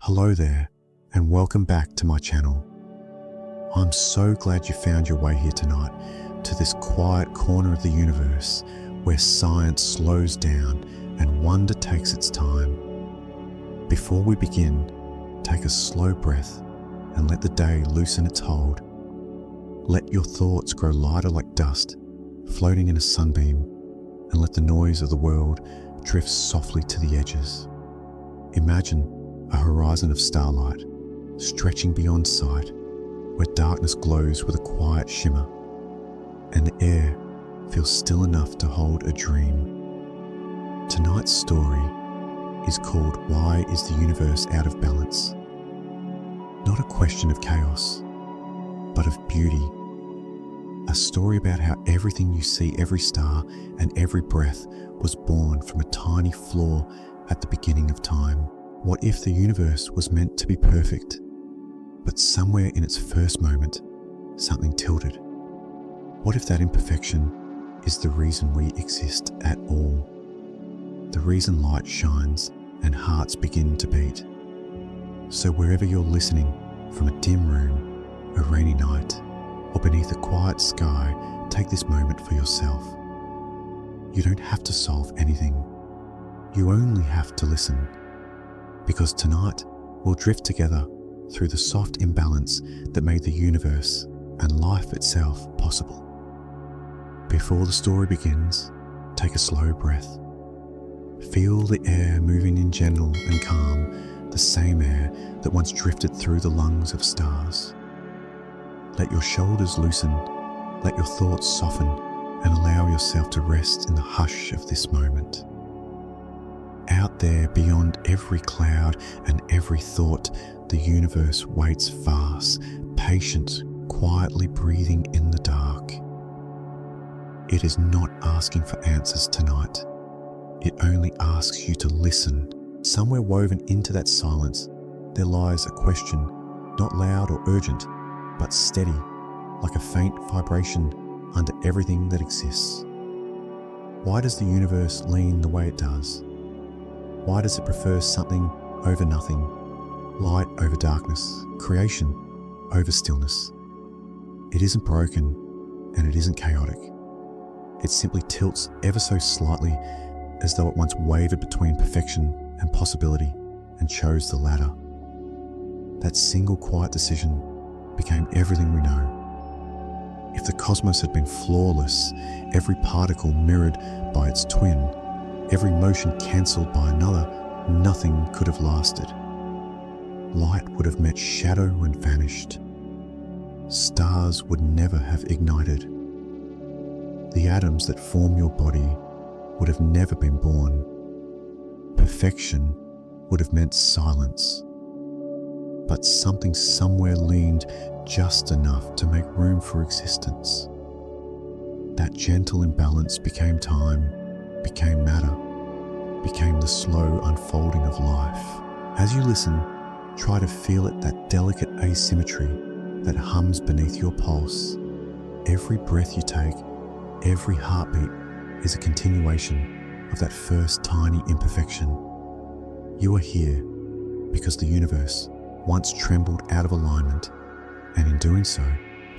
Hello there, and welcome back to my channel. I'm so glad you found your way here tonight to this quiet corner of the universe where science slows down and wonder takes its time. Before we begin, take a slow breath and let the day loosen its hold. Let your thoughts grow lighter like dust, floating in a sunbeam, and let the noise of the world drift softly to the edges. Imagine a horizon of starlight, stretching beyond sight, where darkness glows with a quiet shimmer, and the air feels still enough to hold a dream. Tonight's story is called Why is the Universe Out of Balance? Not a question of chaos, but of beauty. A story about how everything you see, every star and every breath, was born from a tiny flaw at the beginning of time. What if the universe was meant to be perfect, but somewhere in its first moment, something tilted? What if that imperfection is the reason we exist at all? The reason light shines and hearts begin to beat. So wherever you're listening, from a dim room, a rainy night, or beneath a quiet sky, take this moment for yourself. You don't have to solve anything. You only have to listen. Because tonight, we'll drift together through the soft imbalance that made the universe and life itself possible. Before the story begins, take a slow breath. Feel the air moving in gentle and calm, the same air that once drifted through the lungs of stars. Let your shoulders loosen, let your thoughts soften, and allow yourself to rest in the hush of this moment. Out there, beyond every cloud and every thought, the universe waits fast, patient, quietly breathing in the dark. It is not asking for answers tonight. It only asks you to listen. Somewhere woven into that silence, there lies a question, not loud or urgent, but steady, like a faint vibration under everything that exists. Why does the universe lean the way it does? Why does it prefer something over nothing, light over darkness, creation over stillness? It isn't broken and it isn't chaotic. It simply tilts ever so slightly, as though it once wavered between perfection and possibility and chose the latter. That single quiet decision became everything we know. If the cosmos had been flawless, every particle mirrored by its twin, every motion cancelled by another, nothing could have lasted. Light would have met shadow and vanished. Stars would never have ignited. The atoms that form your body would have never been born. Perfection would have meant silence. But something somewhere leaned just enough to make room for existence. That gentle imbalance became time, became matter, became the slow unfolding of life. As you listen, try to feel it, that delicate asymmetry that hums beneath your pulse. Every breath you take, every heartbeat is a continuation of that first tiny imperfection. You are here because the universe once trembled out of alignment, and in doing so,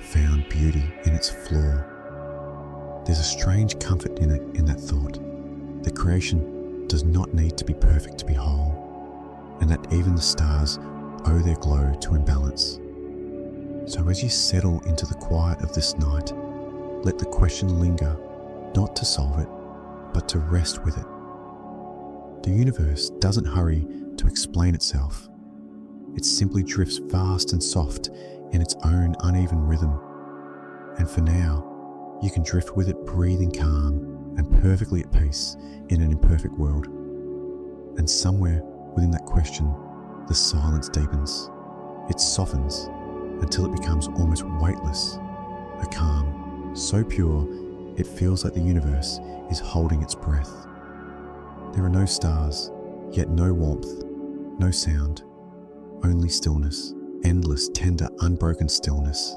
found beauty in its flaw. There's a strange comfort in that thought, that creation does not need to be perfect to be whole, and that even the stars owe their glow to imbalance. So as you settle into the quiet of this night, let the question linger, not to solve it, but to rest with it. The universe doesn't hurry to explain itself. It simply drifts vast and soft in its own uneven rhythm. And for now, you can drift with it, breathing calm and perfectly at peace in an imperfect world. And somewhere within that question, the silence deepens. It softens until it becomes almost weightless, a calm so pure it feels like the universe is holding its breath. There are no stars, yet no warmth, no sound, only stillness, endless, tender, unbroken stillness.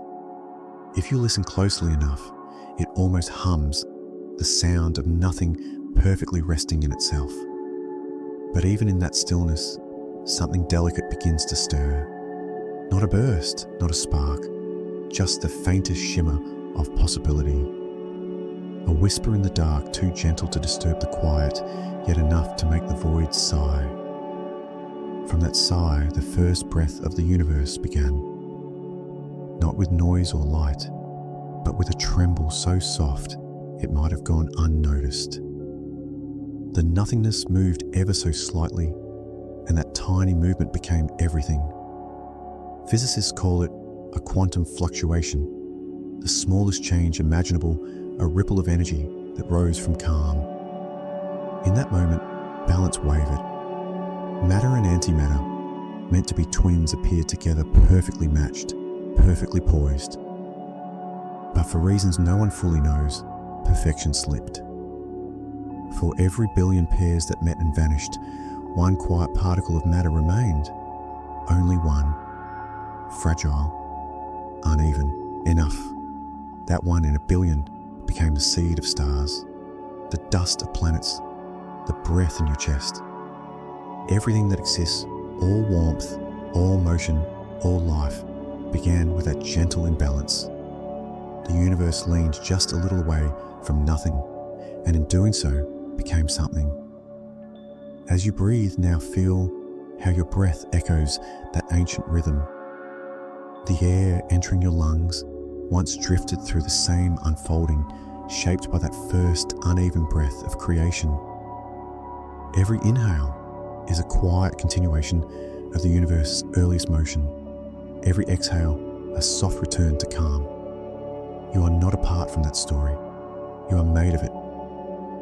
If you listen closely enough, it almost hums, the sound of nothing perfectly resting in itself. But even in that stillness, something delicate begins to stir. Not a burst, not a spark, just the faintest shimmer of possibility. A whisper in the dark, too gentle to disturb the quiet, yet enough to make the void sigh. From that sigh, the first breath of the universe began. Not with noise or light, but with a tremble so soft it might have gone unnoticed. The nothingness moved ever so slightly, and that tiny movement became everything. Physicists call it a quantum fluctuation, the smallest change imaginable, a ripple of energy that rose from calm. In that moment, balance wavered. Matter and antimatter, meant to be twins, appeared together perfectly matched, perfectly poised. But for reasons no one fully knows, perfection slipped. For every billion pairs that met and vanished, one quiet particle of matter remained. Only one. Fragile, uneven, enough. That one in a billion became the seed of stars, the dust of planets, the breath in your chest. Everything that exists, all warmth, all motion, all life, began with that gentle imbalance. The universe leaned just a little away from nothing, and in doing so, became something. As you breathe, now feel how your breath echoes that ancient rhythm. The air entering your lungs once drifted through the same unfolding, shaped by that first uneven breath of creation. Every inhale is a quiet continuation of the universe's earliest motion. Every exhale, a soft return to calm. You are not apart from that story. You are made of it.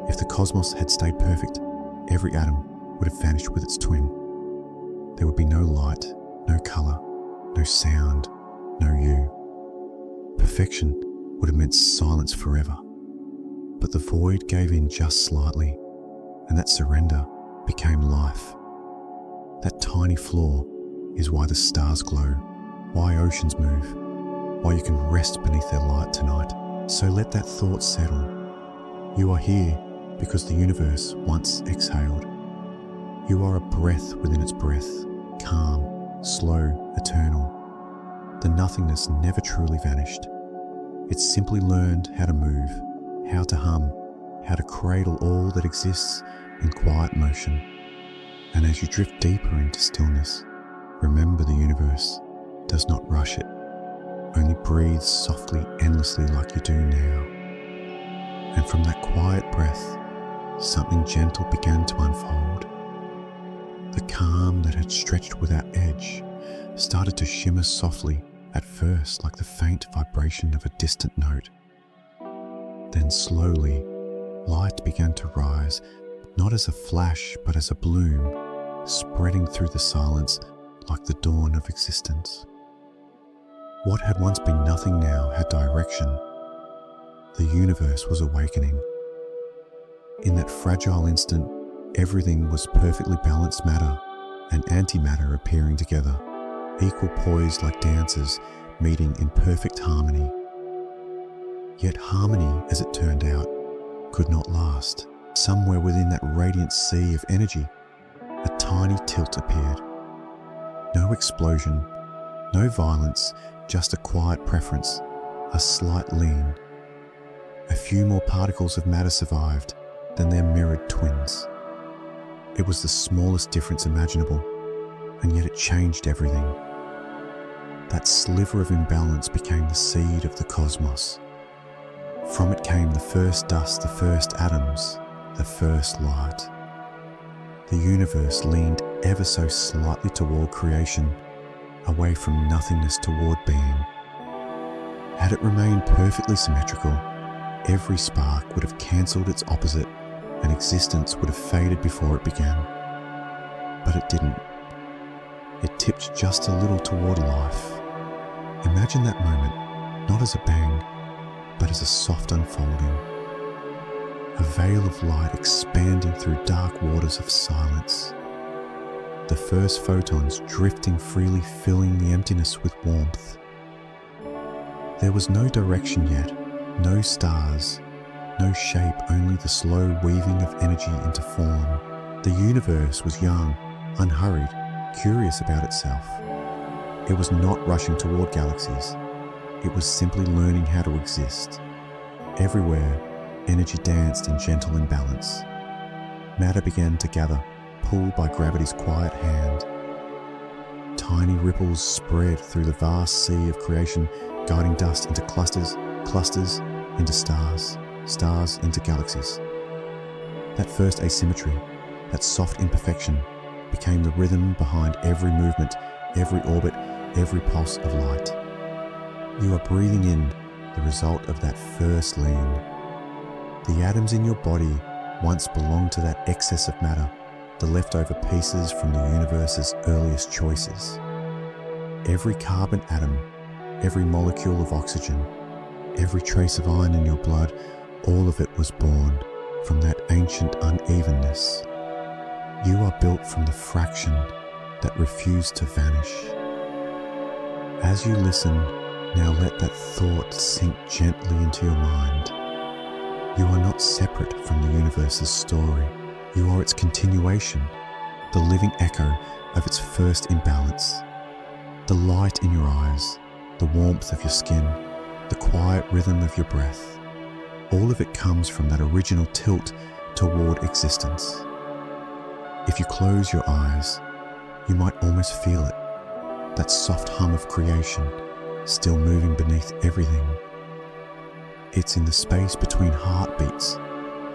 If the cosmos had stayed perfect, every atom would have vanished with its twin. There would be no light, no color, no sound, no you. Perfection would have meant silence forever. But the void gave in just slightly, and that surrender became life. That tiny flaw is why the stars glow, why oceans move, why you can rest beneath their light tonight. So let that thought settle. You are here because the universe once exhaled. You are a breath within its breath, calm, slow, eternal. The nothingness never truly vanished. It simply learned how to move, how to hum, how to cradle all that exists in quiet motion. And as you drift deeper into stillness, remember the universe does not rush it, only breathes softly, endlessly like you do now. And from that quiet breath, something gentle began to unfold. The calm that had stretched without edge started to shimmer softly, at first like the faint vibration of a distant note. Then slowly, light began to rise, not as a flash but as a bloom, spreading through the silence like the dawn of existence. What had once been nothing now had direction. The universe was awakening. In that fragile instant, everything was perfectly balanced matter and antimatter appearing together, equal poised like dancers meeting in perfect harmony. Yet harmony, as it turned out, could not last. Somewhere within that radiant sea of energy, a tiny tilt appeared. No explosion, no violence, just a quiet preference, a slight lean. A few more particles of matter survived than their mirrored twins. It was the smallest difference imaginable, and yet it changed everything. That sliver of imbalance became the seed of the cosmos. From it came the first dust, the first atoms, the first light. The universe leaned ever so slightly toward creation, away from nothingness toward being. Had it remained perfectly symmetrical, every spark would have cancelled its opposite and existence would have faded before it began. But it didn't. It tipped just a little toward life. Imagine that moment, not as a bang, but as a soft unfolding. A veil of light expanding through dark waters of silence. The first photons drifting freely, filling the emptiness with warmth. There was no direction yet, no stars, no shape, only the slow weaving of energy into form. The universe was young, unhurried, curious about itself. It was not rushing toward galaxies. It was simply learning how to exist. Everywhere, energy danced in gentle imbalance. Matter began to gather, pulled by gravity's quiet hand. Tiny ripples spread through the vast sea of creation, guiding dust into clusters, clusters into stars, stars into galaxies. That first asymmetry, that soft imperfection, became the rhythm behind every movement, every orbit, every pulse of light. You are breathing in the result of that first lean. The atoms in your body once belonged to that excess of matter, the leftover pieces from the universe's earliest choices. Every carbon atom, every molecule of oxygen, every trace of iron in your blood, all of it was born from that ancient unevenness. You are built from the fraction that refused to vanish. As you listen, now let that thought sink gently into your mind. You are not separate from the universe's story. You are its continuation, the living echo of its first imbalance. The light in your eyes, the warmth of your skin, the quiet rhythm of your breath, all of it comes from that original tilt toward existence. If you close your eyes, you might almost feel it, that soft hum of creation still moving beneath everything. It's in the space between heartbeats,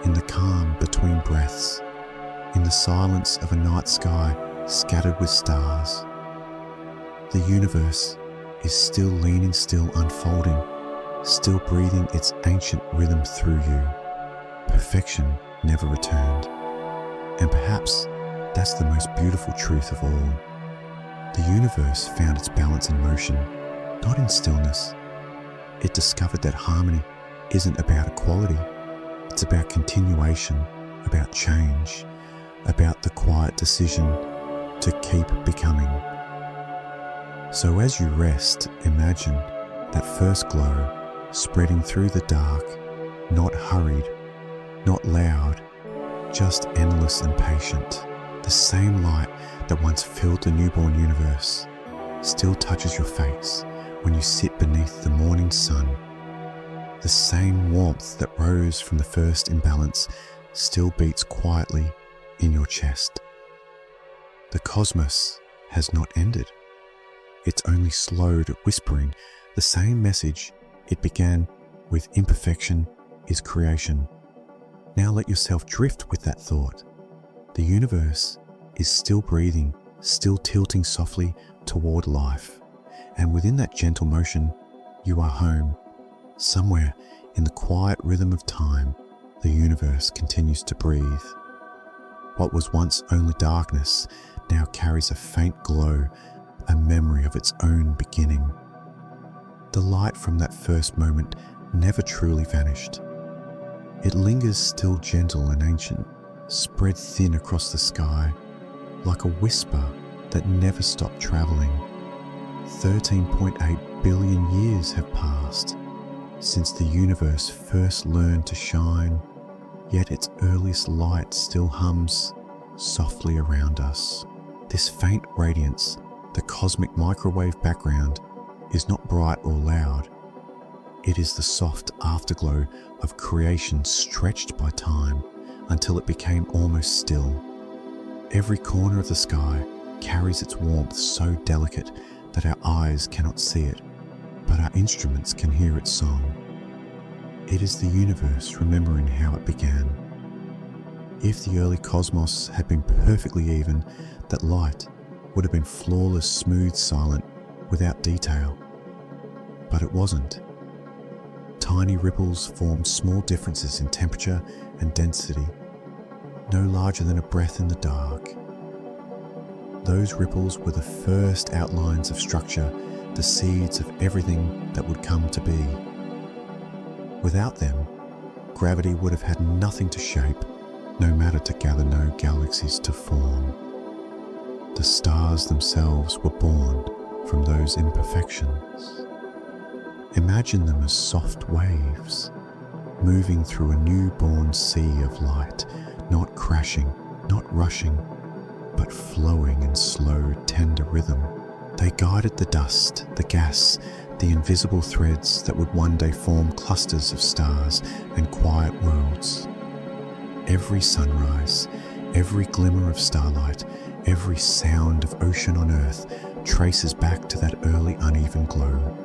in the calm between breaths, in the silence of a night sky scattered with stars. The universe is still leaning, still unfolding, still breathing its ancient rhythm through you. Perfection never returned. And perhaps that's the most beautiful truth of all. The universe found its balance in motion, not in stillness. It discovered that harmony isn't about equality. It's about continuation, about change, about the quiet decision to keep becoming. So as you rest, imagine that first glow spreading through the dark, not hurried, not loud, just endless and patient. The same light that once filled the newborn universe still touches your face when you sit beneath the morning sun. The same warmth that rose from the first imbalance still beats quietly in your chest. The cosmos has not ended. It's only slowed, whispering the same message it began with: imperfection is creation. Now let yourself drift with that thought. The universe is still breathing, still tilting softly toward life. And within that gentle motion, you are home. Somewhere in the quiet rhythm of time, the universe continues to breathe. What was once only darkness now carries a faint glow, a memory of its own beginning. The light from that first moment never truly vanished. It lingers still gentle and ancient, spread thin across the sky, like a whisper that never stopped traveling. 13.8 billion years have passed since the universe first learned to shine, yet its earliest light still hums softly around us. This faint radiance, the cosmic microwave background, is not bright or loud. It is the soft afterglow of creation stretched by time until it became almost still. Every corner of the sky carries its warmth so delicate that our eyes cannot see it, but our instruments can hear its song. It is the universe remembering how it began. If the early cosmos had been perfectly even, that light would have been flawless, smooth, silent, without detail. But it wasn't. Tiny ripples formed small differences in temperature and density, no larger than a breath in the dark. Those ripples were the first outlines of structure, the seeds of everything that would come to be. Without them, gravity would have had nothing to shape, no matter to gather, no galaxies to form. The stars themselves were born from those imperfections. Imagine them as soft waves, moving through a newborn sea of light, not crashing, not rushing, but flowing in slow, tender rhythm. They guided the dust, the gas, the invisible threads that would one day form clusters of stars and quiet worlds. Every sunrise, every glimmer of starlight, every sound of ocean on earth traces back to that early uneven glow.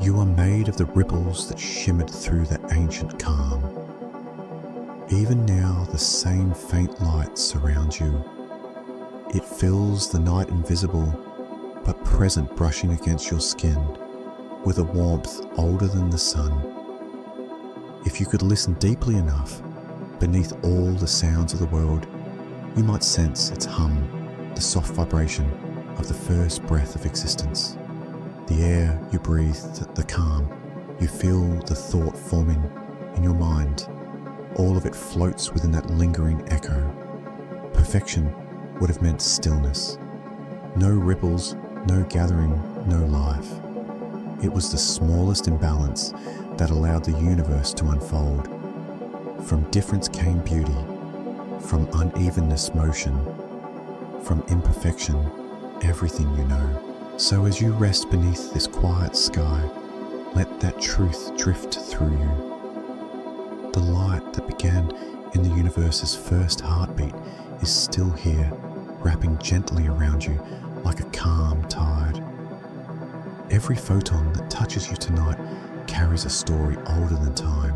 You are made of the ripples that shimmered through that ancient calm. Even now, the same faint light surrounds you. It fills the night invisible, but present, brushing against your skin with a warmth older than the sun. If you could listen deeply enough, beneath all the sounds of the world, you might sense its hum, the soft vibration of the first breath of existence. The air you breathe, the calm, you feel the thought forming in your mind. All of it floats within that lingering echo. Perfection would have meant stillness. No ripples, no gathering, no life. It was the smallest imbalance that allowed the universe to unfold. From difference came beauty, from unevenness motion, from imperfection everything you know. So as you rest beneath this quiet sky, let that truth drift through you. The light that began in the universe's first heartbeat is still here, wrapping gently around you like a calm tide. Every photon that touches you tonight carries a story older than time,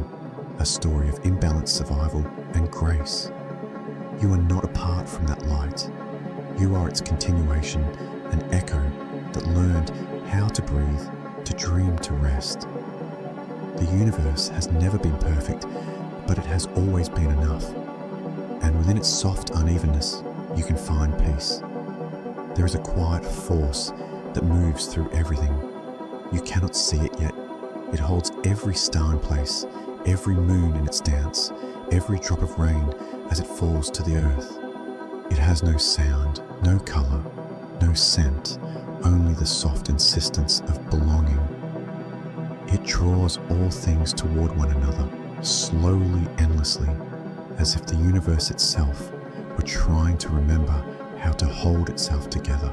a story of imbalanced survival and grace. You are not apart from that light. You are its continuation, an echo that learned how to breathe, to dream, to rest. The universe has never been perfect, but it has always been enough. And within its soft unevenness, you can find peace. There is a quiet force that moves through everything. You cannot see it yet. It holds every star in place, every moon in its dance, every drop of rain as it falls to the earth. It has no sound, no color, no scent, only the soft insistence of belonging. It draws all things toward one another, slowly, endlessly, as if the universe itself were trying to remember how to hold itself together.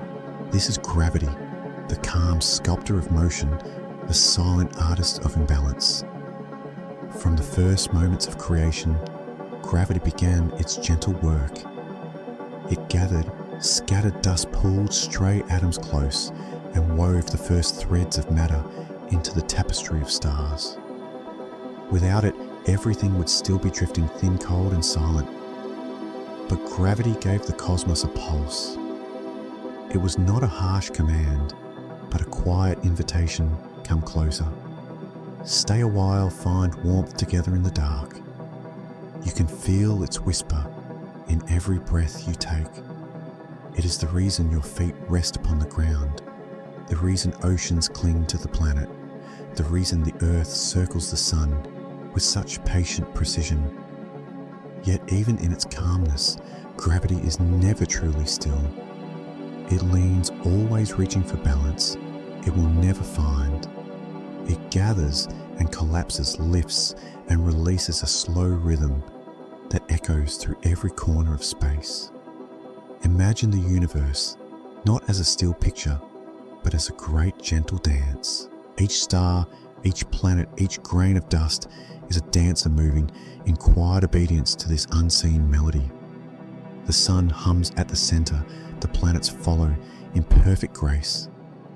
This is gravity, the calm sculptor of motion, the silent artist of imbalance. From the first moments of creation, gravity began its gentle work. It gathered scattered dust, pulled stray atoms close, and wove the first threads of matter into the tapestry of stars. Without it, everything would still be drifting thin, cold, and silent. But gravity gave the cosmos a pulse. It was not a harsh command, but a quiet invitation: come closer. Stay a while, find warmth together in the dark. You can feel its whisper in every breath you take. It is the reason your feet rest upon the ground, the reason oceans cling to the planet, the reason the earth circles the sun with such patient precision. Yet even in its calmness, gravity is never truly still. It leans, always reaching for balance it will never find. It gathers and collapses, lifts and releases a slow rhythm that echoes through every corner of space. Imagine the universe not as a still picture, but as a great gentle dance. Each star, each planet, each grain of dust is a dancer moving in quiet obedience to this unseen melody. The sun hums at the center, the planets follow in perfect grace,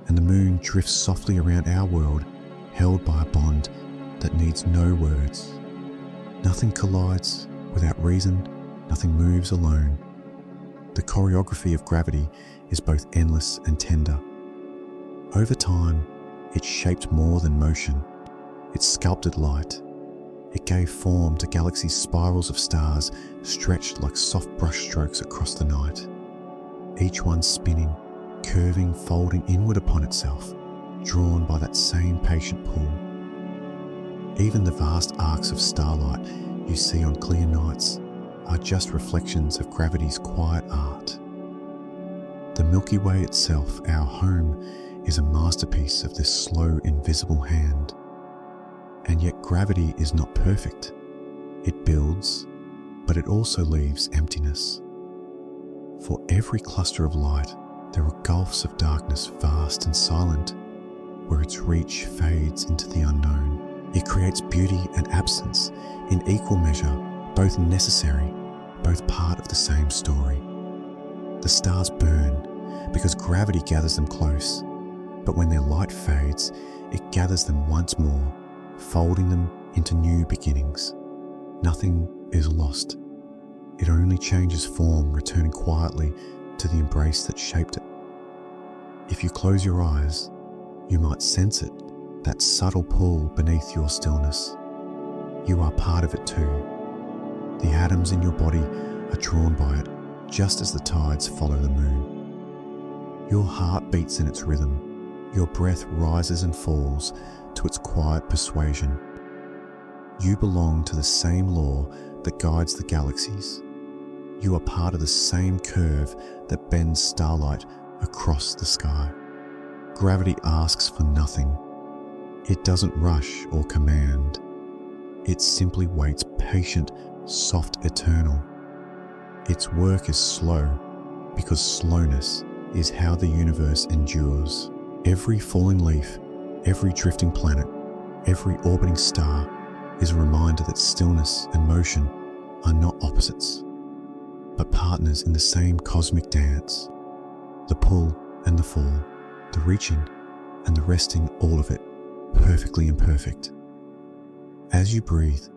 and the moon drifts softly around our world, held by a bond that needs no words. Nothing collides without reason, nothing moves alone. The choreography of gravity is both endless and tender. Over time, it shaped more than motion. It sculpted light. It gave form to galaxies' spirals of stars stretched like soft brushstrokes across the night. Each one spinning, curving, folding inward upon itself, drawn by that same patient pull. Even the vast arcs of starlight you see on clear nights are just reflections of gravity's quiet art. The Milky Way itself, our home, is a masterpiece of this slow, invisible hand. And yet gravity is not perfect. It builds, but it also leaves emptiness. For every cluster of light, there are gulfs of darkness vast and silent, where its reach fades into the unknown. It creates beauty and absence in equal measure, both necessary, both part of the same story. The stars burn because gravity gathers them close, but when their light fades, it gathers them once more, folding them into new beginnings. Nothing is lost. It only changes form, returning quietly to the embrace that shaped it. If you close your eyes, you might sense it, that subtle pull beneath your stillness. You are part of it too. The atoms in your body are drawn by it, just as the tides follow the moon. Your heart beats in its rhythm. Your breath rises and falls to its quiet persuasion. You belong to the same law that guides the galaxies. You are part of the same curve that bends starlight across the sky. Gravity asks for nothing. It doesn't rush or command. It simply waits, patient, soft, eternal. Its work is slow because slowness is how the universe endures. Every falling leaf, every drifting planet, every orbiting star is a reminder that stillness and motion are not opposites, but partners in the same cosmic dance. The pull and the fall, the reaching and the resting, all of it perfectly imperfect. As you breathe,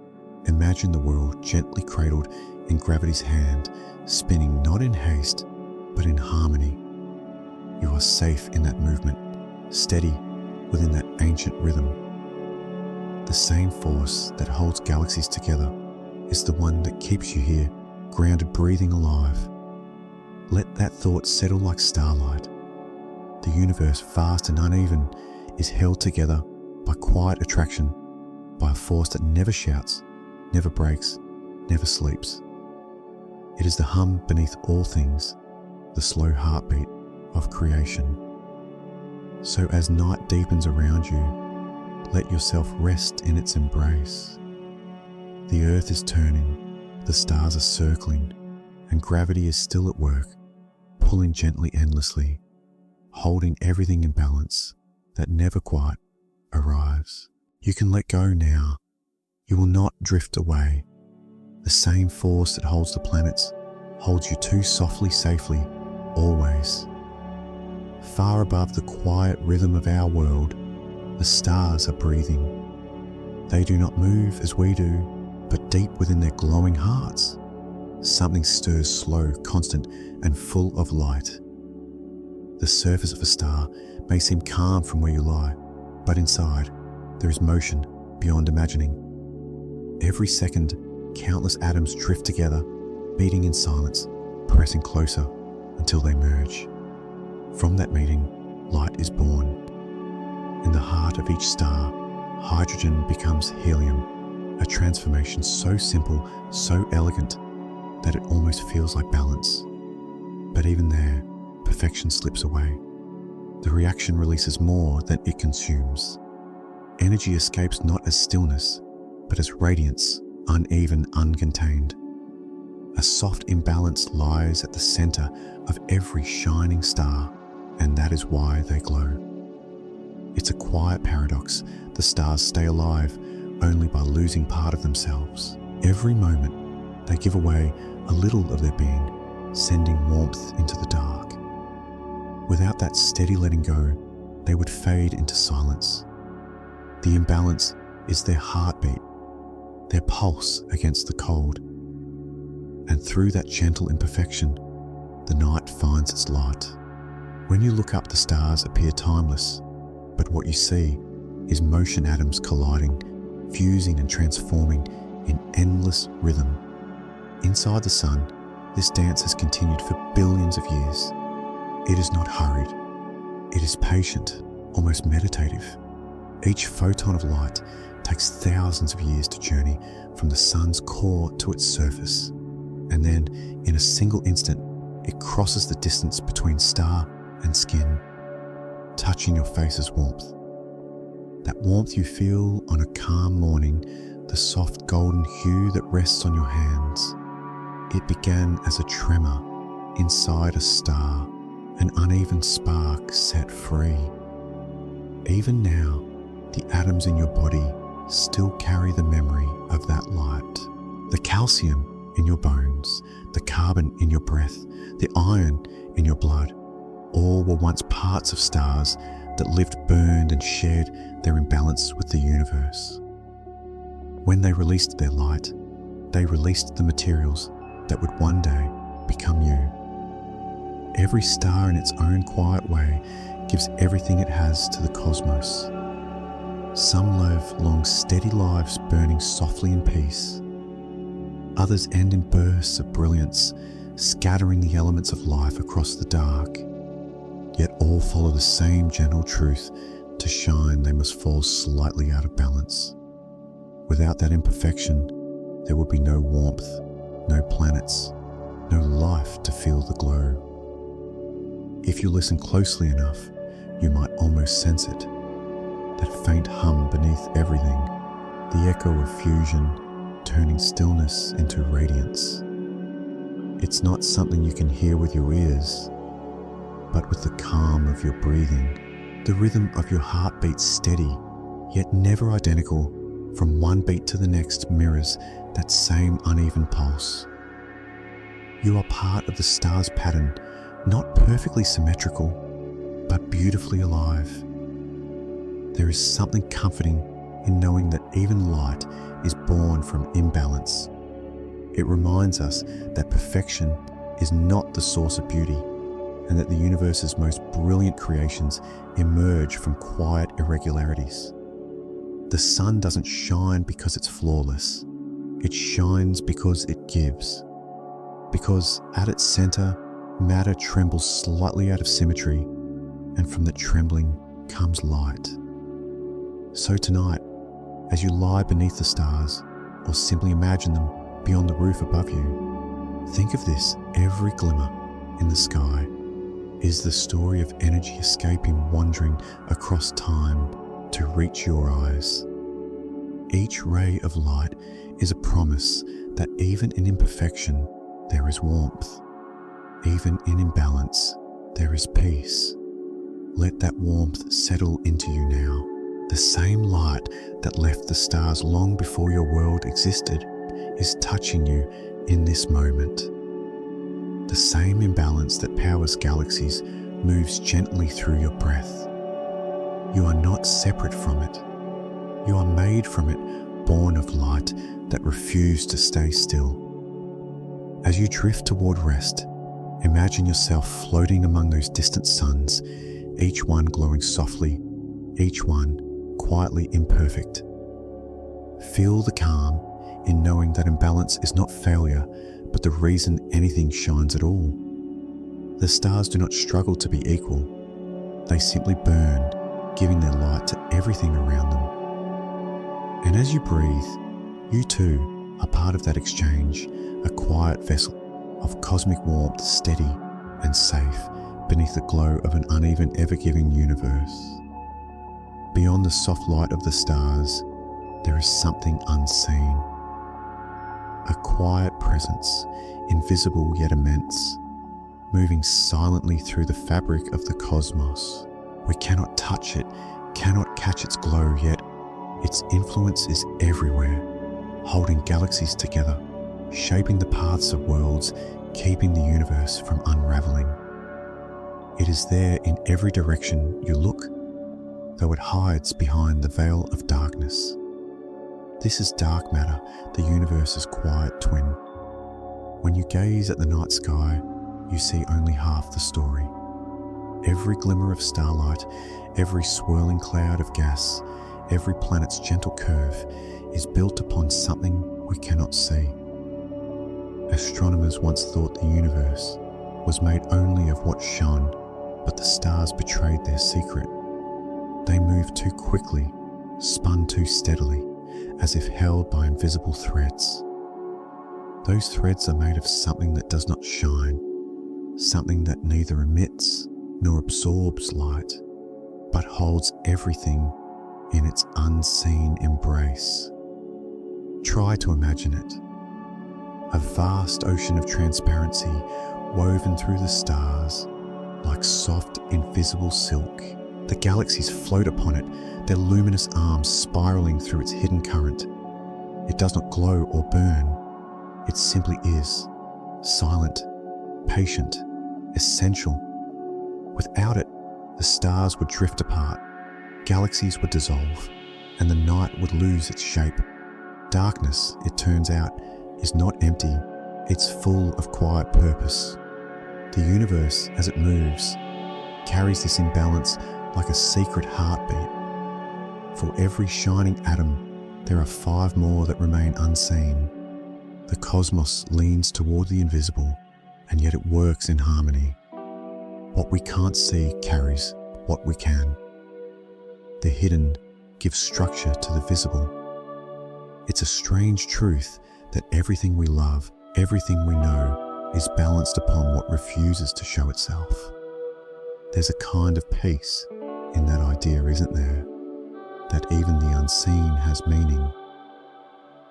imagine the world gently cradled in gravity's hand, spinning not in haste, but in harmony. You are safe in that movement, steady within that ancient rhythm. The same force that holds galaxies together is the one that keeps you here, grounded, breathing, alive. Let that thought settle like starlight. The universe, vast and uneven, is held together by quiet attraction, by a force that never shouts, never breaks, never sleeps. It is the hum beneath all things, the slow heartbeat of creation. So as night deepens around you, let yourself rest in its embrace. The earth is turning, the stars are circling, and gravity is still at work, pulling gently, endlessly, holding everything in balance that never quite arrives. You can let go now. You will not drift away. The same force that holds the planets holds you too softly, safely, always. Far above the quiet rhythm of our world, the stars are breathing. They do not move as we do, but deep within their glowing hearts, something stirs slow, constant, and full of light. The surface of a star may seem calm from where you lie, but inside, there is motion beyond imagining. Every second, countless atoms drift together, beating in silence, pressing closer until they merge. From that meeting, light is born. In the heart of each star, hydrogen becomes helium, a transformation so simple, so elegant, that it almost feels like balance. But even there, perfection slips away. The reaction releases more than it consumes. Energy escapes not as stillness, but as radiance, uneven, uncontained. A soft imbalance lies at the center of every shining star, and that is why they glow. It's a quiet paradox. The stars stay alive only by losing part of themselves. Every moment, they give away a little of their being, sending warmth into the dark. Without that steady letting go, they would fade into silence. The imbalance is their heartbeat, their pulse against the cold. And through that gentle imperfection, the night finds its light. When you look up, the stars appear timeless, but what you see is motion atoms colliding, fusing and transforming in endless rhythm. Inside the sun, this dance has continued for billions of years. It is not hurried. It is patient, almost meditative. Each photon of light takes thousands of years to journey from the sun's core to its surface. And then, in a single instant, it crosses the distance between star and skin, touching your face's warmth. That warmth you feel on a calm morning, the soft golden hue that rests on your hands. It began as a tremor inside a star, an uneven spark set free. Even now, the atoms in your body still carry the memory of that light. The calcium in your bones, the carbon in your breath, the iron in your blood, all were once parts of stars that lived burned and shared their imbalance with the universe. When they released their light, they released the materials that would one day become you. Every star in its own quiet way gives everything it has to the cosmos. Some live long, steady lives burning softly in peace. Others end in bursts of brilliance, scattering the elements of life across the dark. Yet all follow the same gentle truth: to shine, they must fall slightly out of balance. Without that imperfection, there would be no warmth, no planets, no life to feel the glow. If you listen closely enough, you might almost sense it. That faint hum beneath everything, the echo of fusion, turning stillness into radiance. It's not something you can hear with your ears, but with the calm of your breathing. The rhythm of your heartbeat steady, yet never identical. From one beat to the next mirrors that same uneven pulse. You are part of the star's pattern, not perfectly symmetrical, but beautifully alive. There is something comforting in knowing that even light is born from imbalance. It reminds us that perfection is not the source of beauty, and that the universe's most brilliant creations emerge from quiet irregularities. The sun doesn't shine because it's flawless. It shines because it gives. Because at its center, matter trembles slightly out of symmetry, and from that trembling comes light. So tonight, as you lie beneath the stars, or simply imagine them beyond the roof above you, think of this: every glimmer in the sky is the story of energy escaping, wandering across time to reach your eyes. Each ray of light is a promise that even in imperfection there is warmth. Even in imbalance there is peace. Let that warmth settle into you now. The same light that left the stars long before your world existed is touching you in this moment. The same imbalance that powers galaxies moves gently through your breath. You are not separate from it. You are made from it, born of light that refused to stay still. As you drift toward rest, imagine yourself floating among those distant suns, each one glowing softly, each one quietly imperfect. Feel the calm in knowing that imbalance is not failure, but the reason anything shines at all. The stars do not struggle to be equal. They simply burn, giving their light to everything around them. And as you breathe, you too are part of that exchange, a quiet vessel of cosmic warmth, steady and safe beneath the glow of an uneven, ever-giving universe. Beyond the soft light of the stars, there is something unseen. A quiet presence, invisible yet immense, moving silently through the fabric of the cosmos. We cannot touch it, cannot catch its glow, yet its influence is everywhere, holding galaxies together, shaping the paths of worlds, keeping the universe from unraveling. It is there in every direction you look, though it hides behind the veil of darkness. This is dark matter, the universe's quiet twin. When you gaze at the night sky, you see only half the story. Every glimmer of starlight, every swirling cloud of gas, every planet's gentle curve is built upon something we cannot see. Astronomers once thought the universe was made only of what shone, but the stars betrayed their secret. They moved too quickly, spun too steadily, as if held by invisible threads. Those threads are made of something that does not shine, something that neither emits nor absorbs light, but holds everything in its unseen embrace. Try to imagine it. A vast ocean of transparency, woven through the stars like soft, invisible silk. The galaxies float upon it, their luminous arms spiraling through its hidden current. It does not glow or burn. It simply is, silent, patient, essential. Without it, the stars would drift apart, galaxies would dissolve, and the night would lose its shape. Darkness, it turns out, is not empty, it's full of quiet purpose. The universe, as it moves, carries this imbalance like a secret heartbeat. For every shining atom, there are 5 more that remain unseen. The cosmos leans toward the invisible, and yet it works in harmony. What we can't see carries what we can. The hidden gives structure to the visible. It's a strange truth that everything we love, everything we know, is balanced upon what refuses to show itself. There's a kind of peace in that idea, isn't there? That even the unseen has meaning.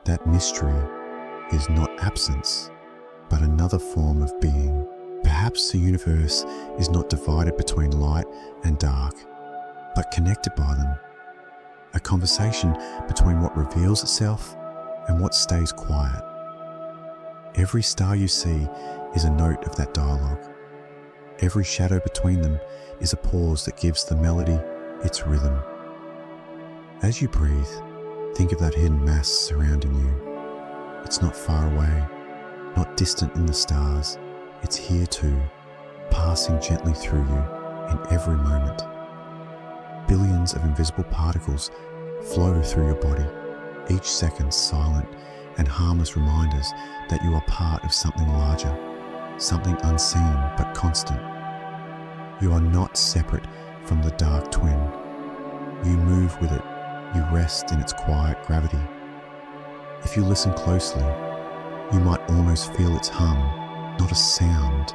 That mystery is not absence, but another form of being. Perhaps the universe is not divided between light and dark, but connected by them. A conversation between what reveals itself and what stays quiet. Every star you see is a note of that dialogue. Every shadow between them is a pause that gives the melody its rhythm. As you breathe, think of that hidden mass surrounding you. It's not far away, not distant in the stars. It's here too, passing gently through you in every moment. Billions of invisible particles flow through your body, each second silent and harmless reminders that you are part of something larger, something unseen but constant. You are not separate from the dark twin. You move with it, you rest in its quiet gravity. If you listen closely, you might almost feel its hum, not a sound,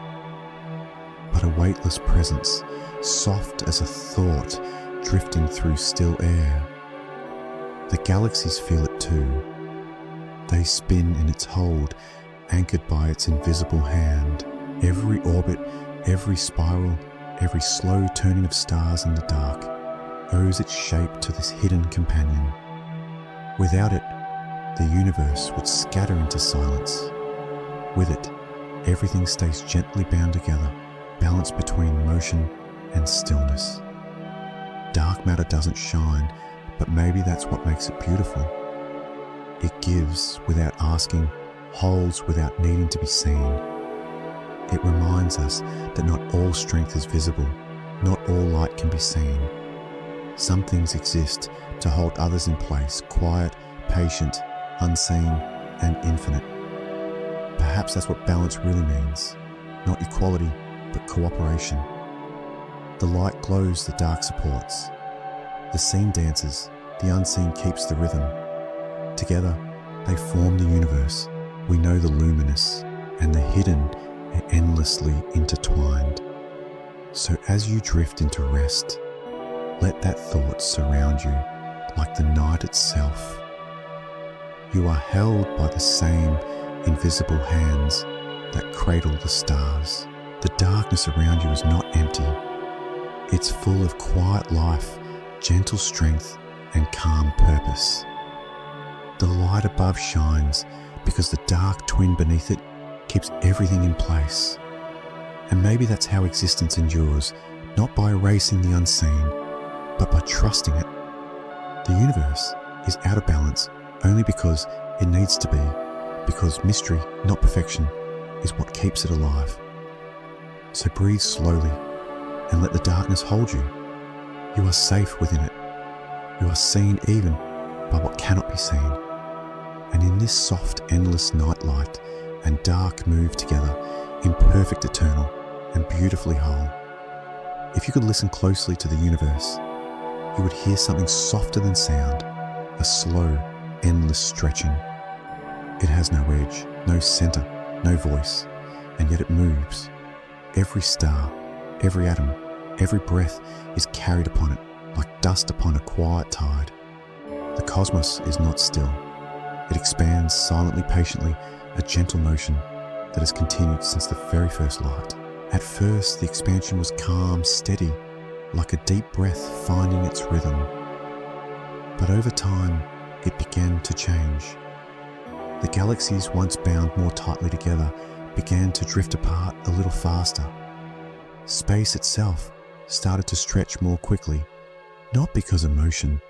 but a weightless presence, soft as a thought drifting through still air. The galaxies feel it too. They spin in its hold, anchored by its invisible hand. Every orbit, every spiral, every slow turning of stars in the dark owes its shape to this hidden companion. Without it, the universe would scatter into silence. With it, everything stays gently bound together, balanced between motion and stillness. Dark matter doesn't shine, but maybe that's what makes it beautiful. It gives without asking, holds without needing to be seen. It reminds us that not all strength is visible, not all light can be seen. Some things exist to hold others in place, quiet, patient, unseen, and infinite. Perhaps that's what balance really means. Not equality, but cooperation. The light glows, the dark supports. The seen dances, the unseen keeps the rhythm. Together, they form the universe. We know the luminous and the hidden are endlessly intertwined. So as you drift into rest, let that thought surround you like the night itself. You are held by the same invisible hands that cradle the stars. The darkness around you is not empty. It's full of quiet life, gentle strength, and calm purpose. The light above shines because the dark twin beneath it keeps everything in place. And maybe that's how existence endures, not by erasing the unseen, but by trusting it. The universe is out of balance only because it needs to be, because mystery, not perfection, is what keeps it alive. So breathe slowly and let the darkness hold you. You are safe within it. You are seen even by what cannot be seen. And in this soft, endless night, light and dark move together, imperfect, eternal, and beautifully whole. If you could listen closely to the universe, you would hear something softer than sound, a slow, endless stretching. It has no edge, no center, no voice, and yet it moves. Every star, every atom, every breath is carried upon it like dust upon a quiet tide. The cosmos is not still. It expands silently, patiently, a gentle motion, that has continued since the very first light. At first, the expansion was calm, steady, like a deep breath finding its rhythm. But over time, it began to change. The galaxies, once bound more tightly together, began to drift apart a little faster. Space itself started to stretch more quickly, not because of motion,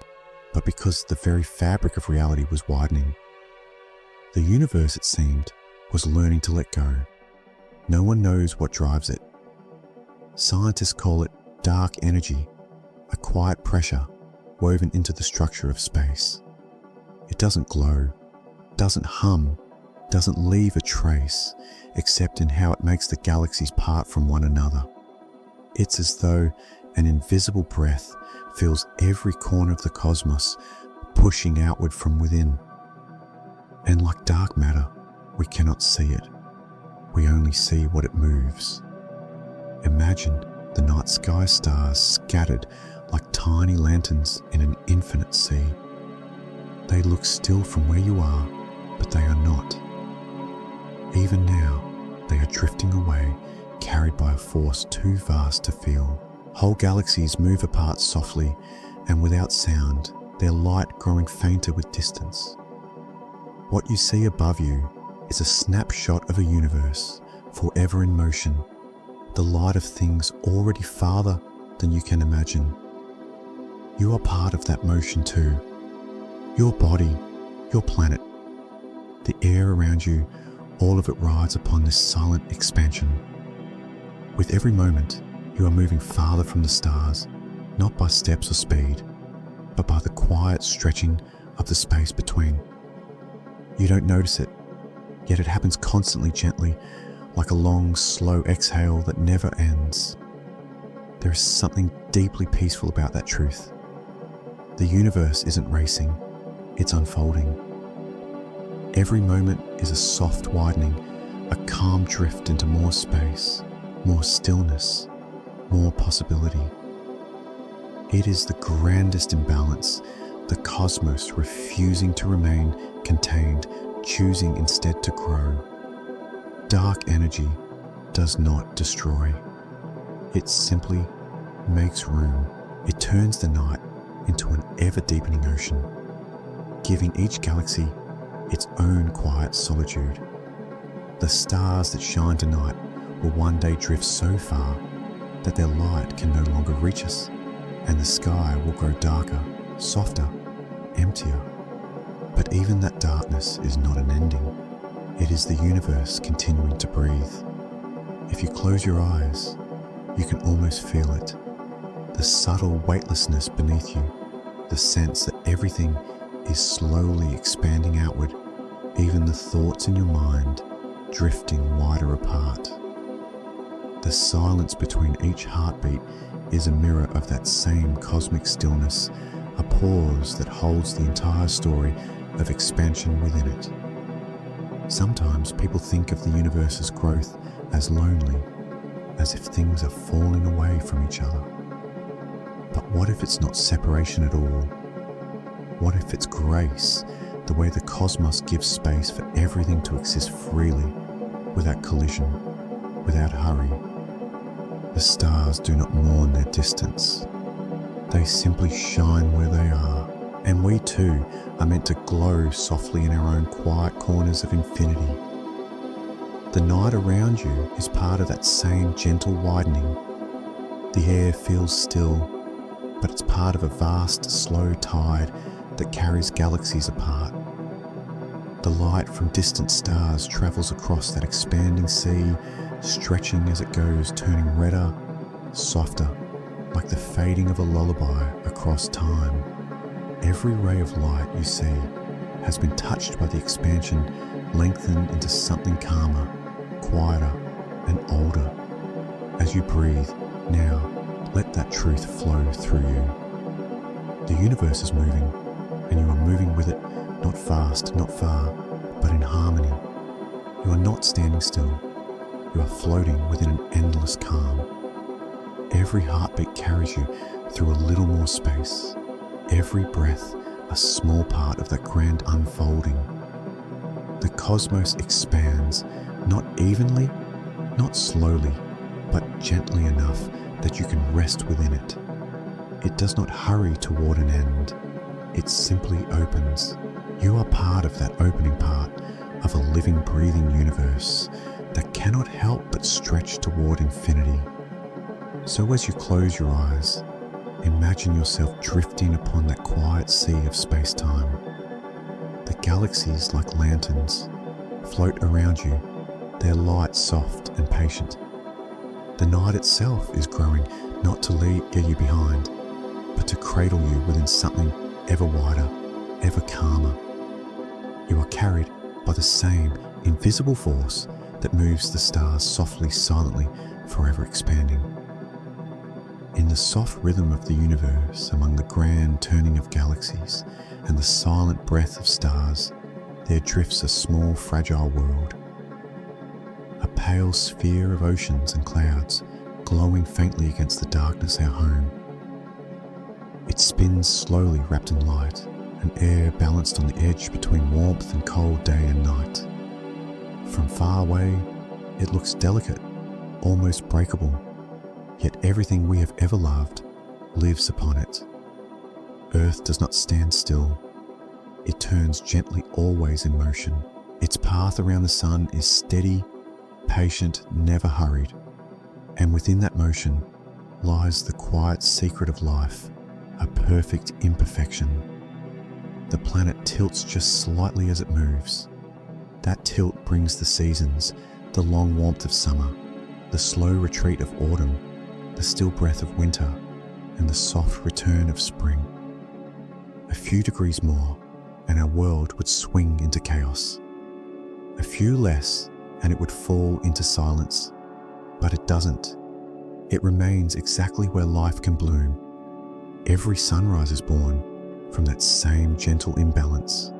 but because the very fabric of reality was widening. The universe, it seemed, was learning to let go. No one knows what drives it. Scientists call it dark energy, a quiet pressure woven into the structure of space. It doesn't glow, doesn't hum, doesn't leave a trace, except in how it makes the galaxies part from one another. It's as though an invisible breath fills every corner of the cosmos, pushing outward from within. And like dark matter, we cannot see it. We only see what it moves. Imagine the night sky stars scattered like tiny lanterns in an infinite sea. They look still from where you are, but they are not. Even now, they are drifting away, carried by a force too vast to feel. Whole galaxies move apart softly and without sound, their light growing fainter with distance. What you see above you is a snapshot of a universe forever in motion, the light of things already farther than you can imagine. You are part of that motion too. Your body, your planet, the air around you, all of it rides upon this silent expansion. With every moment, you are moving farther from the stars, not by steps or speed, but by the quiet stretching of the space between. You don't notice it, yet it happens constantly, gently, like a long, slow exhale that never ends. There is something deeply peaceful about that truth. The universe isn't racing, it's unfolding. Every moment is a soft widening, a calm drift into more space, more stillness, more possibility. It is the grandest imbalance, the cosmos refusing to remain contained, choosing instead to grow. Dark energy does not destroy. It simply makes room. It turns the night into an ever-deepening ocean, giving each galaxy its own quiet solitude. The stars that shine tonight will one day drift so far that their light can no longer reach us, and the sky will grow darker, softer, emptier. But even that darkness is not an ending. It is the universe continuing to breathe. If you close your eyes, you can almost feel it. The subtle weightlessness beneath you, the sense that everything is slowly expanding outward, even the thoughts in your mind drifting wider apart. The silence between each heartbeat is a mirror of that same cosmic stillness, a pause that holds the entire story of expansion within it. Sometimes people think of the universe's growth as lonely, as if things are falling away from each other. But what if it's not separation at all? What if it's grace, the way the cosmos gives space for everything to exist freely, without collision, without hurry? The stars do not mourn their distance. They simply shine where they are, and we too are meant to glow softly in our own quiet corners of infinity. The night around you is part of that same gentle widening. The air feels still, but it's part of a vast, slow tide that carries galaxies apart. The light from distant stars travels across that expanding sea, stretching as it goes, turning redder, softer, like the fading of a lullaby across time. Every ray of light you see has been touched by the expansion, lengthened into something calmer, quieter, and older. As you breathe, now let that truth flow through you. The universe is moving, and you are moving with it, not fast, not far, but in harmony. You are not standing still. You are floating within an endless calm. Every heartbeat carries you through a little more space. Every breath a small part of that grand unfolding. The cosmos expands, Not evenly, not slowly, but gently enough that you can rest within it. It does not hurry toward an end. It simply opens. You are part of that opening part of a living, breathing universe that cannot help but stretch toward infinity. So as you close your eyes, imagine yourself drifting upon that quiet sea of space-time. The galaxies, like lanterns, float around you, their light soft and patient. The night itself is growing, not to get you behind, but to cradle you within something ever wider, ever calmer. You are carried by the same invisible force that moves the stars softly, silently, forever expanding. In the soft rhythm of the universe, among the grand turning of galaxies and the silent breath of stars, there drifts a small, fragile world. A pale sphere of oceans and clouds, glowing faintly against the darkness our home. It spins slowly, wrapped in light, an air balanced on the edge between warmth and cold day and night. From far away, it looks delicate, almost breakable, yet everything we have ever loved lives upon it. Earth does not stand still. It turns gently, always in motion. Its path around the sun is steady, patient, never hurried. And within that motion lies the quiet secret of life, a perfect imperfection. The planet tilts just slightly as it moves. That tilt brings the seasons, the long warmth of summer, the slow retreat of autumn, the still breath of winter, and the soft return of spring. A few degrees more, and our world would swing into chaos. A few less, and it would fall into silence. But it doesn't. It remains exactly where life can bloom. Every sunrise is born from that same gentle imbalance.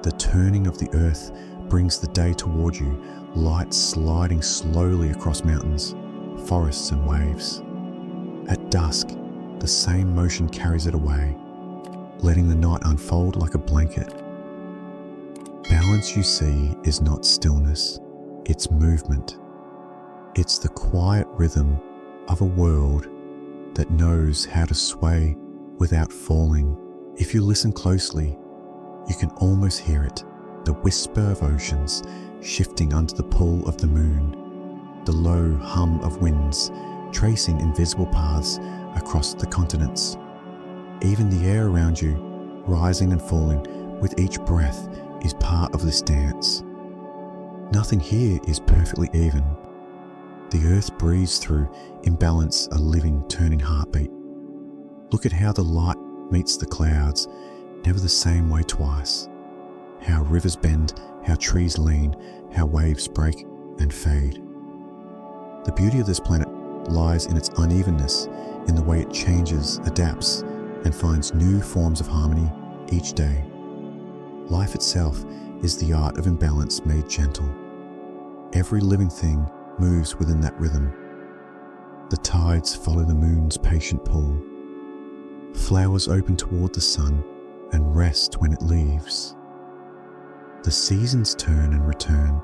The turning of the earth brings the day toward you, light sliding slowly across mountains, forests and waves. At dusk, the same motion carries it away, letting the night unfold like a blanket. Balance, you see, is not stillness, it's movement. It's the quiet rhythm of a world that knows how to sway without falling. If you listen closely, you can almost hear it, the whisper of oceans shifting under the pull of the moon, the low hum of winds tracing invisible paths across the continents. Even the air around you, rising and falling with each breath, is part of this dance. Nothing here is perfectly even. The earth breathes through imbalance, a living, turning heartbeat. Look at how the light meets the clouds, never the same way twice. How rivers bend, how trees lean, how waves break and fade. The beauty of this planet lies in its unevenness, in the way it changes, adapts, and finds new forms of harmony each day. Life itself is the art of imbalance made gentle. Every living thing moves within that rhythm. The tides follow the moon's patient pull. Flowers open toward the sun and rest when it leaves. The seasons turn and return,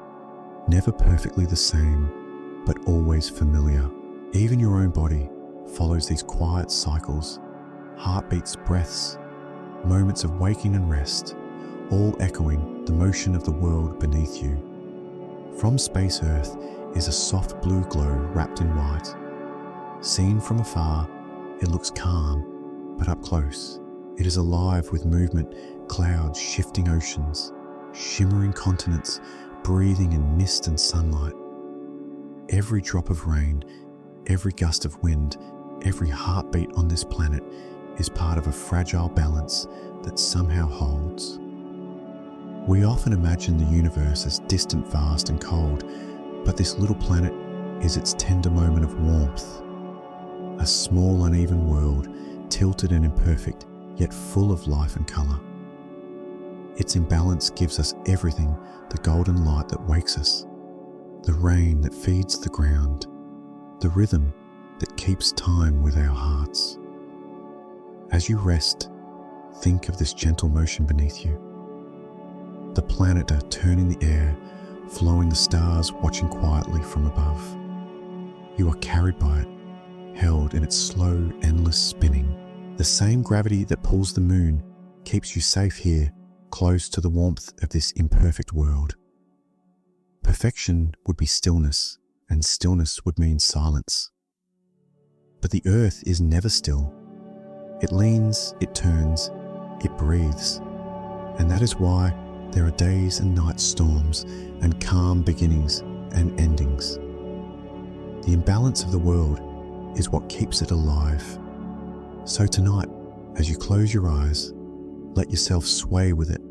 never perfectly the same, but always familiar. Even your own body follows these quiet cycles, heartbeats, breaths, moments of waking and rest, all echoing the motion of the world beneath you. From space, Earth is a soft blue glow wrapped in white. Seen from afar, it looks calm, but up close, it is alive with movement, clouds, shifting oceans, shimmering continents, breathing in mist and sunlight. Every drop of rain, every gust of wind, every heartbeat on this planet is part of a fragile balance that somehow holds. We often imagine the universe as distant, vast and cold, but this little planet is its tender moment of warmth. A small, uneven world, tilted and imperfect, yet full of life and colour. Its imbalance gives us everything, the golden light that wakes us, the rain that feeds the ground, the rhythm that keeps time with our hearts. As you rest, think of this gentle motion beneath you. The planet turning the air following the stars watching quietly from above. You are carried by it, held in its slow, endless spinning. The same gravity that pulls the moon keeps you safe here, close to the warmth of this imperfect world. Perfection would be stillness, and stillness would mean silence. But the earth is never still. It leans, it turns, it breathes. And that is why there are days and night storms and calm beginnings and endings. The imbalance of the world is what keeps it alive. So tonight, as you close your eyes, let yourself sway with it.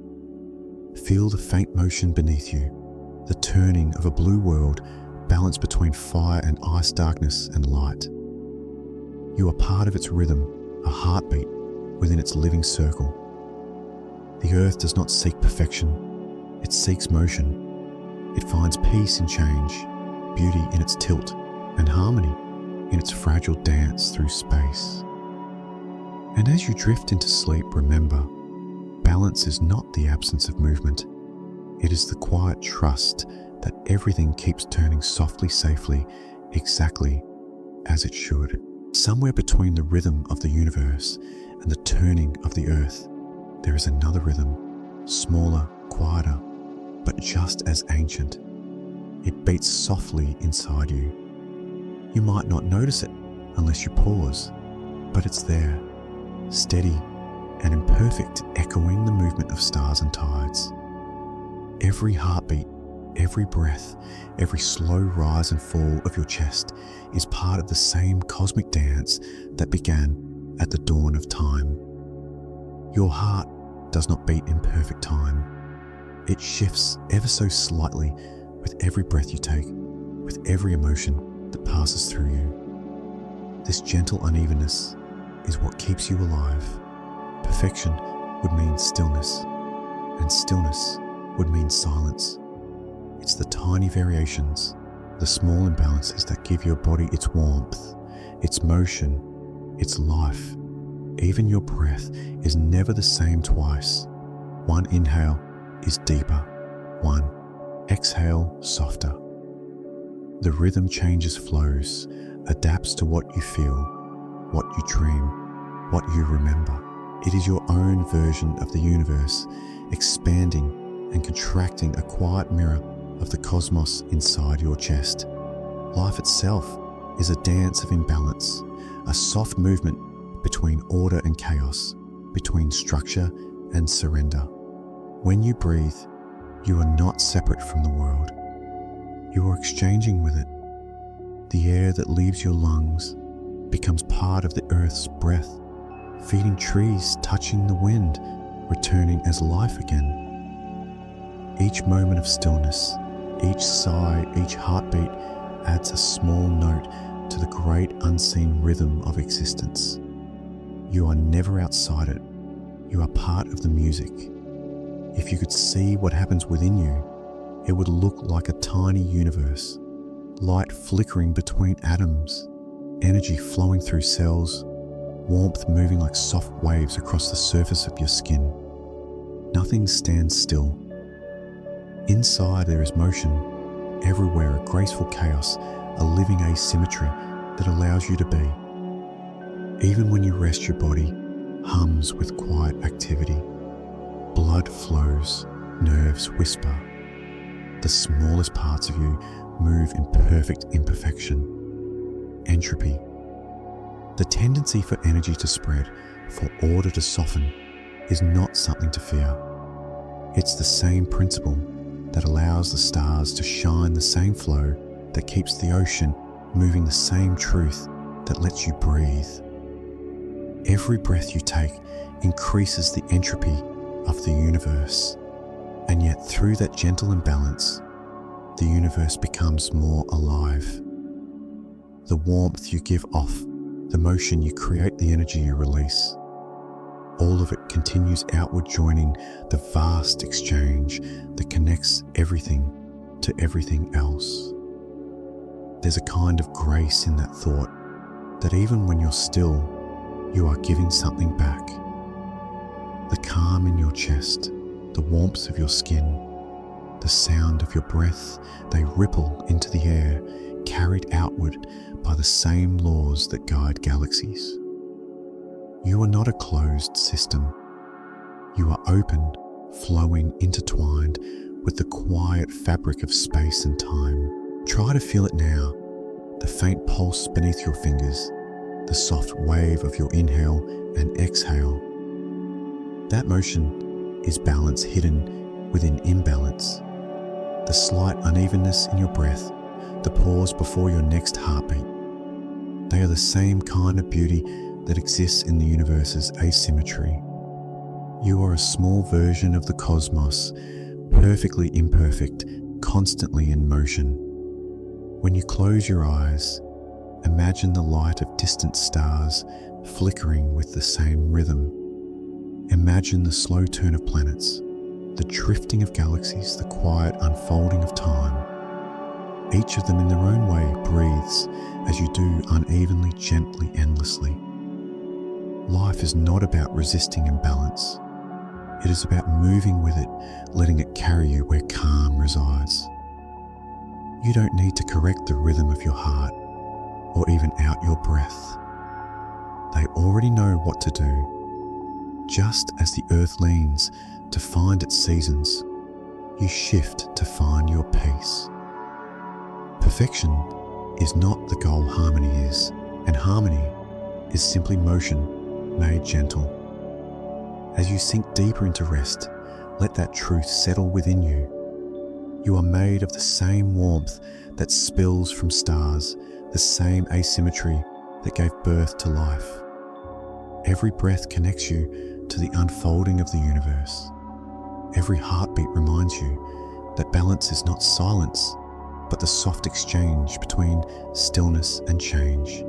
Feel the faint motion beneath you, the turning of a blue world balanced between fire and ice, darkness and light. You are part of its rhythm, a heartbeat within its living circle. The earth does not seek perfection, it seeks motion. It finds peace in change, beauty in its tilt, and harmony in its fragile dance through space. And as you drift into sleep, remember, balance is not the absence of movement. It is the quiet trust that everything keeps turning softly, safely, exactly as it should. Somewhere between the rhythm of the universe and the turning of the earth, there is another rhythm, smaller, quieter, but just as ancient. It beats softly inside you. You might not notice it unless you pause, but it's there, steady and imperfect, echoing the movement of stars and tides. Every heartbeat, every breath, every slow rise and fall of your chest is part of the same cosmic dance that began at the dawn of time. Your heart does not beat in perfect time. It shifts ever so slightly with every breath you take, with every emotion that passes through you. This gentle unevenness is what keeps you alive. Perfection would mean stillness, and stillness would mean silence. It's the tiny variations, the small imbalances that give your body its warmth, its motion, its life. Even your breath is never the same twice. One inhale is deeper, one exhale softer. The rhythm changes, flows, adapts to what you feel, what you dream, what you remember. It is your own version of the universe, expanding and contracting, a quiet mirror of the cosmos inside your chest. Life itself is a dance of imbalance, a soft movement between order and chaos, between structure and surrender. When you breathe, you are not separate from the world. You are exchanging with it. The air that leaves your lungs becomes part of the earth's breath, feeding trees, touching the wind, returning as life again. Each moment of stillness, each sigh, each heartbeat adds a small note to the great unseen rhythm of existence. You are never outside it. You are part of the music. If you could see what happens within you, it would look like a tiny universe. Light flickering between atoms, energy flowing through cells, warmth moving like soft waves across the surface of your skin. Nothing stands still. Inside there is motion, everywhere a graceful chaos, a living asymmetry that allows you to be. Even when you rest, your body hums with quiet activity. Blood flows, nerves whisper. The smallest parts of you move in perfect imperfection. Entropy. The tendency for energy to spread, for order to soften, is not something to fear. It's the same principle that allows the stars to shine, the same flow that keeps the ocean moving, the same truth that lets you breathe. Every breath you take increases the entropy of the universe, and yet through that gentle imbalance, the universe becomes more alive. The warmth you give off, the motion you create, the energy you release, all of it continues outward, joining the vast exchange that connects everything to everything else. There's a kind of grace in that thought, that even when you're still, you are giving something back. The calm in your chest, the warmth of your skin, the sound of your breath, they ripple into the air, carried outward by the same laws that guide galaxies. You are not a closed system. You are open, flowing, intertwined with the quiet fabric of space and time. Try to feel it now, the faint pulse beneath your fingers, the soft wave of your inhale and exhale. That motion is balance hidden within imbalance. The slight unevenness in your breath, the pause before your next heartbeat. They are the same kind of beauty that exists in the universe's asymmetry. You are a small version of the cosmos, perfectly imperfect, constantly in motion. When you close your eyes, imagine the light of distant stars flickering with the same rhythm. Imagine the slow turn of planets, the drifting of galaxies, the quiet unfolding of time. Each of them in their own way breathes as you do, unevenly, gently, endlessly. Life is not about resisting imbalance. It is about moving with it, letting it carry you where calm resides. You don't need to correct the rhythm of your heart or even out your breath. They already know what to do. Just as the earth leans to find its seasons, you shift to find your pace. Perfection is not the goal, harmony is, and harmony is simply motion made gentle. As you sink deeper into rest, let that truth settle within you. You are made of the same warmth that spills from stars, the same asymmetry that gave birth to life. Every breath connects you to the unfolding of the universe. Every heartbeat reminds you that balance is not silence, but the soft exchange between stillness and change.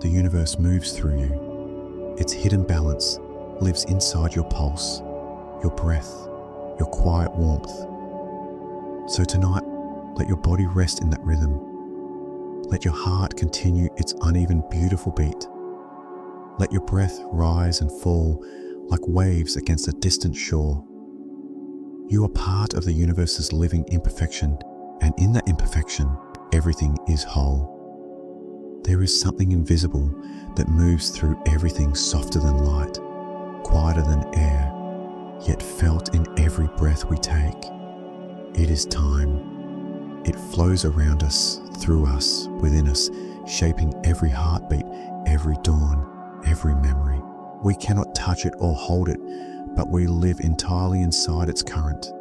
The universe moves through you. Its hidden balance lives inside your pulse, your breath, your quiet warmth. So tonight, let your body rest in that rhythm. Let your heart continue its uneven, beautiful beat. Let your breath rise and fall like waves against a distant shore. You are part of the universe's living imperfection, and in that imperfection, everything is whole. There is something invisible that moves through everything, softer than light, quieter than air, yet felt in every breath we take. It is time. It flows around us, through us, within us, shaping every heartbeat, every dawn, every memory. We cannot touch it or hold it, but we live entirely inside its current.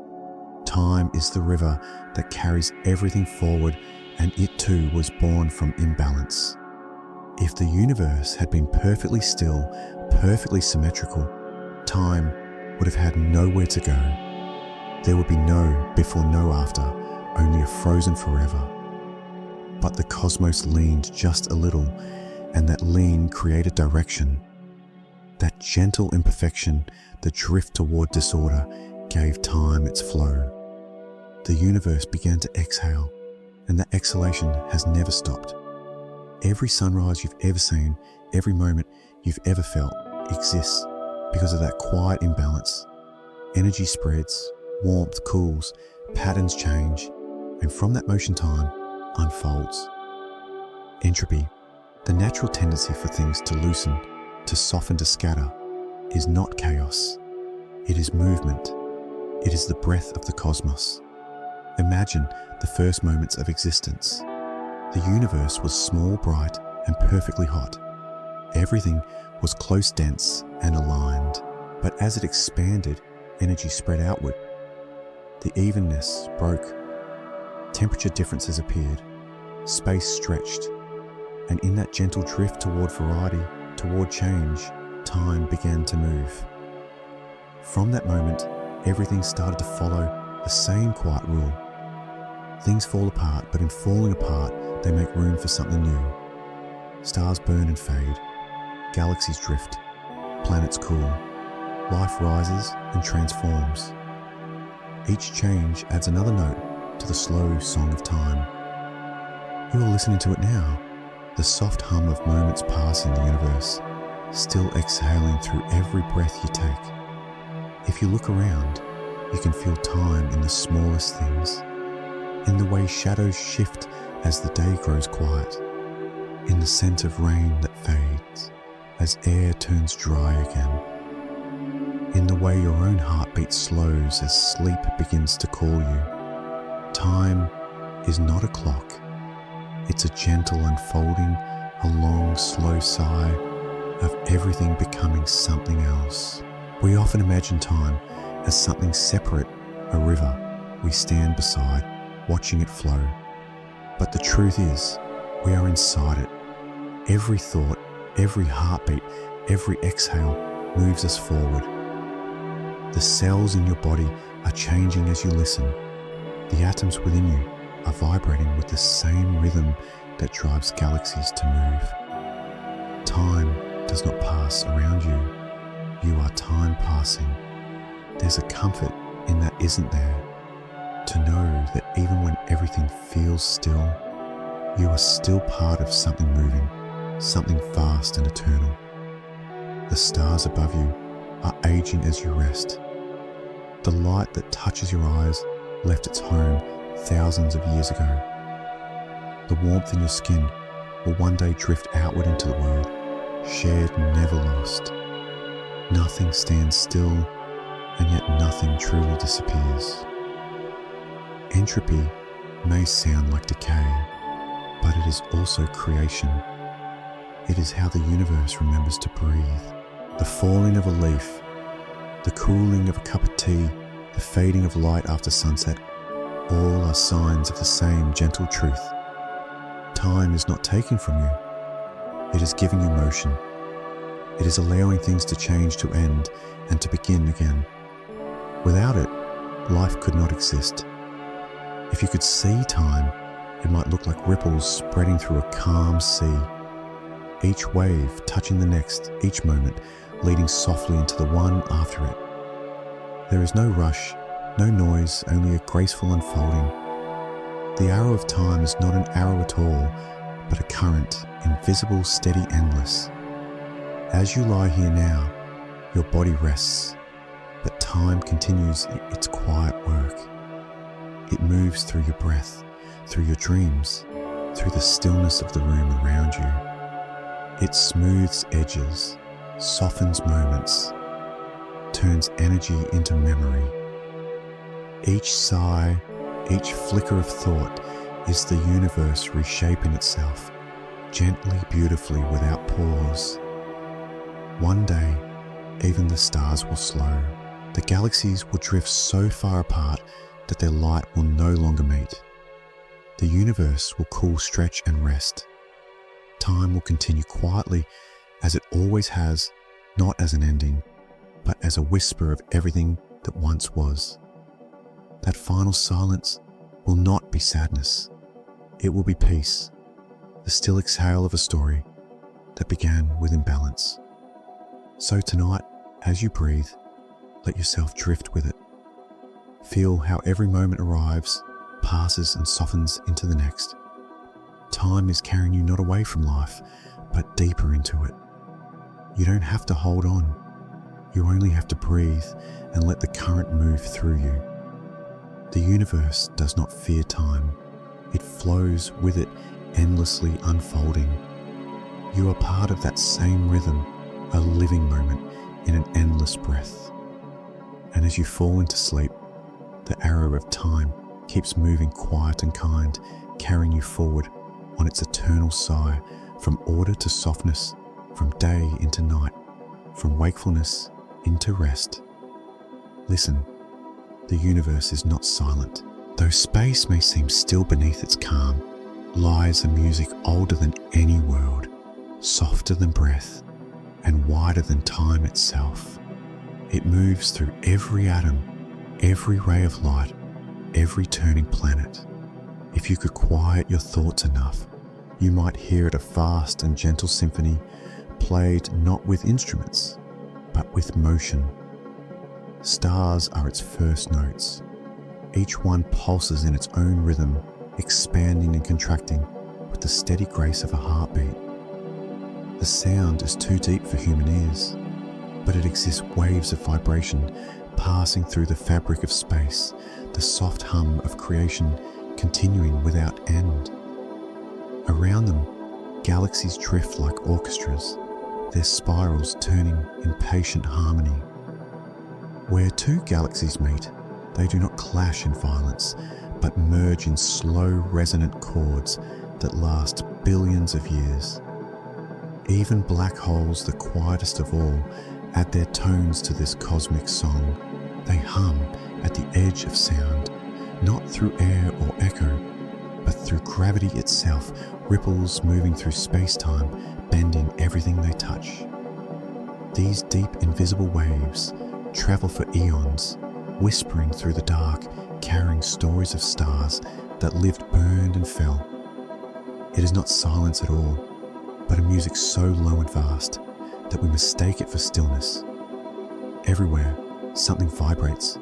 Time is the river that carries everything forward, and it too was born from imbalance. If the universe had been perfectly still, perfectly symmetrical, time would have had nowhere to go. There would be no before, no after, only a frozen forever. But the cosmos leaned just a little, and that lean created direction. That gentle imperfection, the drift toward disorder, gave time its flow. The universe began to exhale, and that exhalation has never stopped. Every sunrise you've ever seen, every moment you've ever felt, exists because of that quiet imbalance. Energy spreads, warmth cools, patterns change, and from that motion, time unfolds. Entropy, the natural tendency for things to loosen, to soften, to scatter, is not chaos. It is movement. It is the breath of the cosmos. Imagine the first moments of existence. The universe was small, bright, and perfectly hot. Everything was close, dense, and aligned. But as it expanded, energy spread outward. The evenness broke. Temperature differences appeared. Space stretched. And in that gentle drift toward variety, toward change, time began to move. From that moment, everything started to follow the same quiet rule. Things fall apart, but in falling apart, they make room for something new. Stars burn and fade. Galaxies drift. Planets cool. Life rises and transforms. Each change adds another note to the slow song of time. You are listening to it now, the soft hum of moments passing the universe, still exhaling through every breath you take. If you look around, You can feel time in the smallest things, in the way shadows shift as the day grows quiet, in the scent of rain that fades as air turns dry again, in the way your own heartbeat slows as sleep begins to call you. Time is not a clock. It's a gentle unfolding, a long, slow sigh of everything becoming something else. We often imagine time as something separate, a river we stand beside, watching it flow. But the truth is, we are inside it. Every thought, every heartbeat, every exhale moves us forward. The cells in your body are changing as you listen. The atoms within you are vibrating with the same rhythm that drives galaxies to move. Time does not pass around you. You are time passing. There's a comfort in that, isn't there? To know that even when everything feels still, you are still part of something moving, something vast and eternal. The stars above you are aging as you rest. The light that touches your eyes left its home thousands of years ago. The warmth in your skin will one day drift outward into the world, shared, never lost. Nothing stands still, and yet nothing truly disappears. Entropy may sound like decay, but it is also creation. It is how the universe remembers to breathe. The falling of a leaf, the cooling of a cup of tea, the fading of light after sunset, all are signs of the same gentle truth. Time is not taken from you. It is giving you motion. It is allowing things to change, to end, and to begin again. Without it, life could not exist. If you could see time, it might look like ripples spreading through a calm sea. Each wave touching the next, each moment leading softly into the one after it. There is no rush, no noise, only a graceful unfolding. The arrow of time is not an arrow at all, but a current, invisible, steady, endless. As you lie here now, your body rests, but time continues its quiet work. It moves through your breath, through your dreams, through the stillness of the room around you. It smooths edges, softens moments, turns energy into memory. Each sigh, each flicker of thought is the universe reshaping itself, gently, beautifully, without pause. One day, even the stars will slow. The galaxies will drift so far apart that their light will no longer meet. The universe will cool, stretch, and rest. Time will continue quietly as it always has, not as an ending, but as a whisper of everything that once was. That final silence will not be sadness. It will be peace, the still exhale of a story that began with imbalance. So tonight, as you breathe, let yourself drift with it. Feel how every moment arrives, passes, and softens into the next. Time is carrying you not away from life, but deeper into it. You don't have to hold on. You only have to breathe and let the current move through you. The universe does not fear time. It flows with it, endlessly unfolding. You are part of that same rhythm, a living moment in an endless breath. And as you fall into sleep, the arrow of time keeps moving quiet and kind, carrying you forward on its eternal sigh, from order to softness, from day into night, from wakefulness into rest. Listen, the universe is not silent. Though space may seem still beneath its calm, lies a music older than any world, softer than breath, and wider than time itself. It moves through every atom, every ray of light, every turning planet. If you could quiet your thoughts enough, you might hear it, a vast and gentle symphony, played not with instruments, but with motion. Stars are its first notes. Each one pulses in its own rhythm, expanding and contracting with the steady grace of a heartbeat. The sound is too deep for human ears, but it exists waves of vibration passing through the fabric of space, the soft hum of creation continuing without end. Around them, galaxies drift like orchestras, their spirals turning in patient harmony. Where two galaxies meet, they do not clash in violence, but merge in slow, resonant chords that last billions of years. Even black holes, the quietest of all, add their tones to this cosmic song. They hum at the edge of sound, not through air or echo, but through gravity itself, ripples moving through space-time, bending everything they touch. These deep, invisible waves travel for eons, whispering through the dark, carrying stories of stars that lived, burned and fell. It is not silence at all, but a music so low and vast that we mistake it for stillness. Everywhere, something vibrates.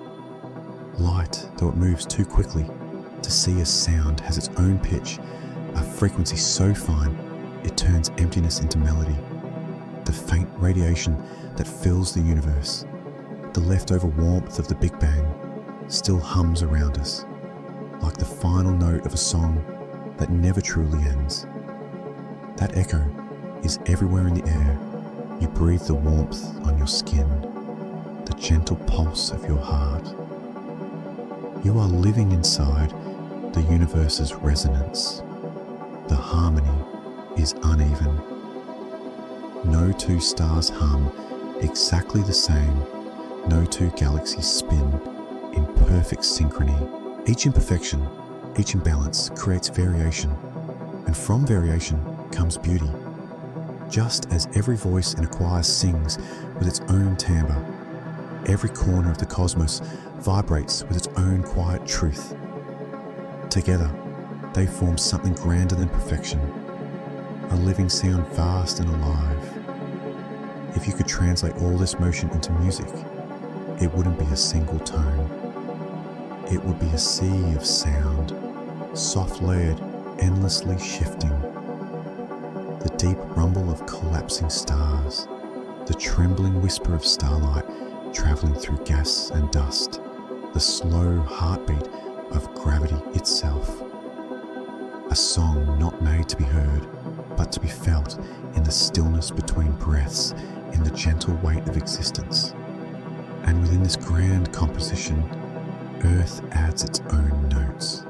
Light, though it moves too quickly to see as sound, has its own pitch, a frequency so fine it turns emptiness into melody. The faint radiation that fills the universe, the leftover warmth of the Big Bang, still hums around us, like the final note of a song that never truly ends. That echo is everywhere in the air. You breathe the warmth on your skin, the gentle pulse of your heart. You are living inside the universe's resonance. The harmony is uneven. No two stars hum exactly the same. No two galaxies spin in perfect synchrony. Each imperfection, each imbalance creates variation, and from variation comes beauty. Just as every voice in a choir sings with its own timbre, every corner of the cosmos vibrates with its own quiet truth. Together, they form something grander than perfection, a living sound vast and alive. If you could translate all this motion into music, it wouldn't be a single tone. It would be a sea of sound, soft-layered, endlessly shifting. The deep rumble of collapsing stars, the trembling whisper of starlight traveling through gas and dust, the slow heartbeat of gravity itself. A song not made to be heard, but to be felt in the stillness between breaths, in the gentle weight of existence. And within this grand composition, Earth adds its own notes.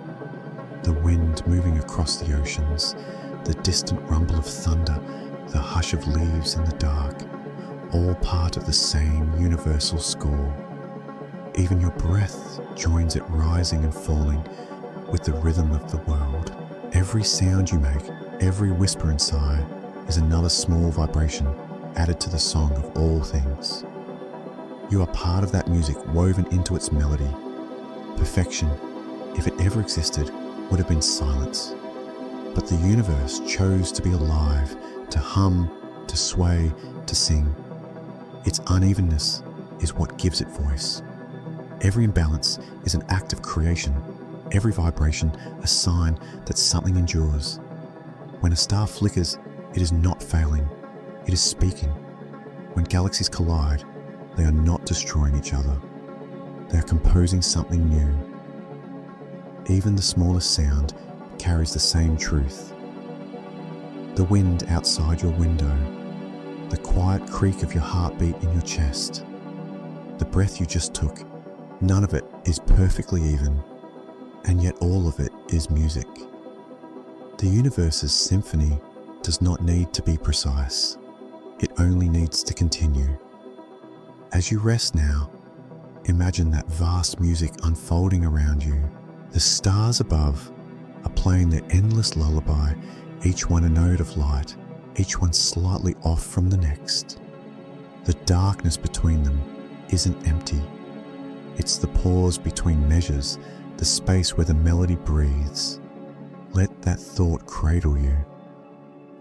The wind moving across the oceans, the distant rumble of thunder, the hush of leaves in the dark, all part of the same universal score. Even your breath joins it, rising and falling with the rhythm of the world. Every sound you make, every whisper and sigh is another small vibration added to the song of all things. You are part of that music woven into its melody. Perfection, if it ever existed, would have been silence. But the universe chose to be alive, to hum, to sway, to sing. Its unevenness is what gives it voice. Every imbalance is an act of creation, every vibration a sign that something endures. When a star flickers, it is not failing, it is speaking. When galaxies collide, they are not destroying each other. They are composing something new. Even the smallest sound carries the same truth. The wind outside your window, the quiet creak of your heartbeat in your chest, the breath you just took, none of it is perfectly even, and yet all of it is music. The universe's symphony does not need to be precise. It only needs to continue. As you rest now, imagine that vast music unfolding around you. The stars above are playing their endless lullaby, each one a note of light, each one slightly off from the next. The darkness between them isn't empty. It's the pause between measures, the space where the melody breathes. Let that thought cradle you.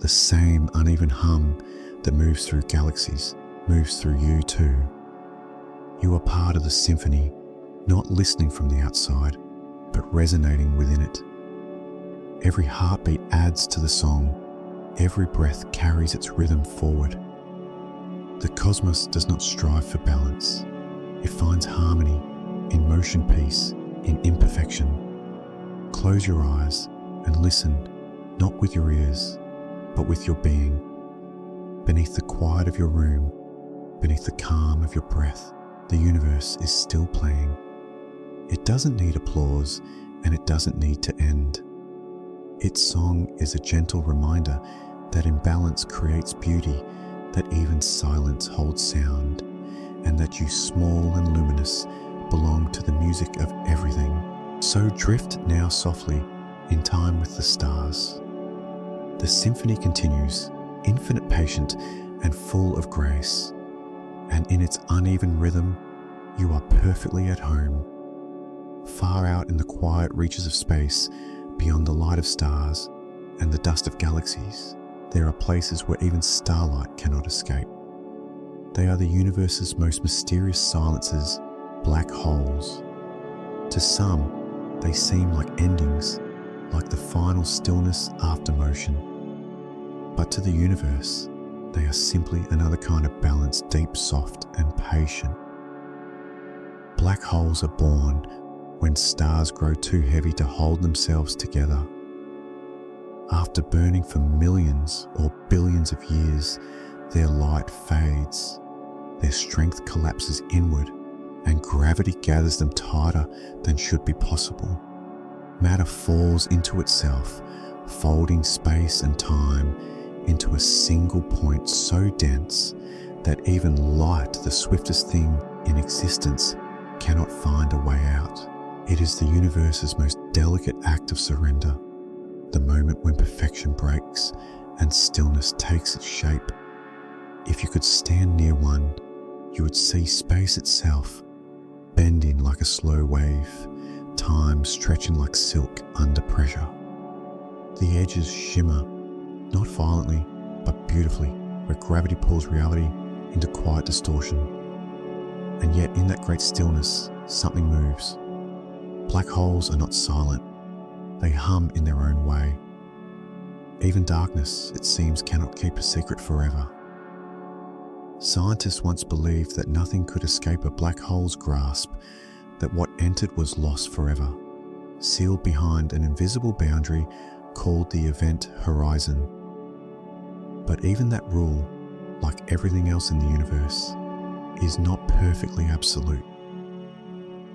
The same uneven hum that moves through galaxies moves through you too. You are part of the symphony, not listening from the outside, but resonating within it. Every heartbeat adds to the song. Every breath carries its rhythm forward. The cosmos does not strive for balance. It finds harmony in motion, peace in imperfection. Close your eyes and listen, not with your ears, but with your being. Beneath the quiet of your room, beneath the calm of your breath, the universe is still playing. It doesn't need applause, and it doesn't need to end. Its song is a gentle reminder that imbalance creates beauty, that even silence holds sound, and that you, small and luminous, belong to the music of everything. So drift now softly in time with the stars. The symphony continues, infinite, patient, and full of grace. And in its uneven rhythm, you are perfectly at home. Far out in the quiet reaches of space, beyond the light of stars and the dust of galaxies, there are places where even starlight cannot escape. They are the universe's most mysterious silences, black holes. To some, they seem like endings, like the final stillness after motion. But to the universe, they are simply another kind of balance, deep, soft, and patient. Black holes are born when stars grow too heavy to hold themselves together. After burning for millions or billions of years, their light fades, their strength collapses inward, and gravity gathers them tighter than should be possible. Matter falls into itself, folding space and time into a single point so dense that even light, the swiftest thing in existence, cannot find a way out. It is the universe's most delicate act of surrender, the moment when perfection breaks and stillness takes its shape. If you could stand near one, you would see space itself bending like a slow wave, time stretching like silk under pressure. The edges shimmer, not violently, but beautifully, where gravity pulls reality into quiet distortion. And yet in that great stillness, something moves. Black holes are not silent. They hum in their own way. Even darkness, it seems, cannot keep a secret forever. Scientists once believed that nothing could escape a black hole's grasp, that what entered was lost forever, sealed behind an invisible boundary called the event horizon. But even that rule, like everything else in the universe, is not perfectly absolute.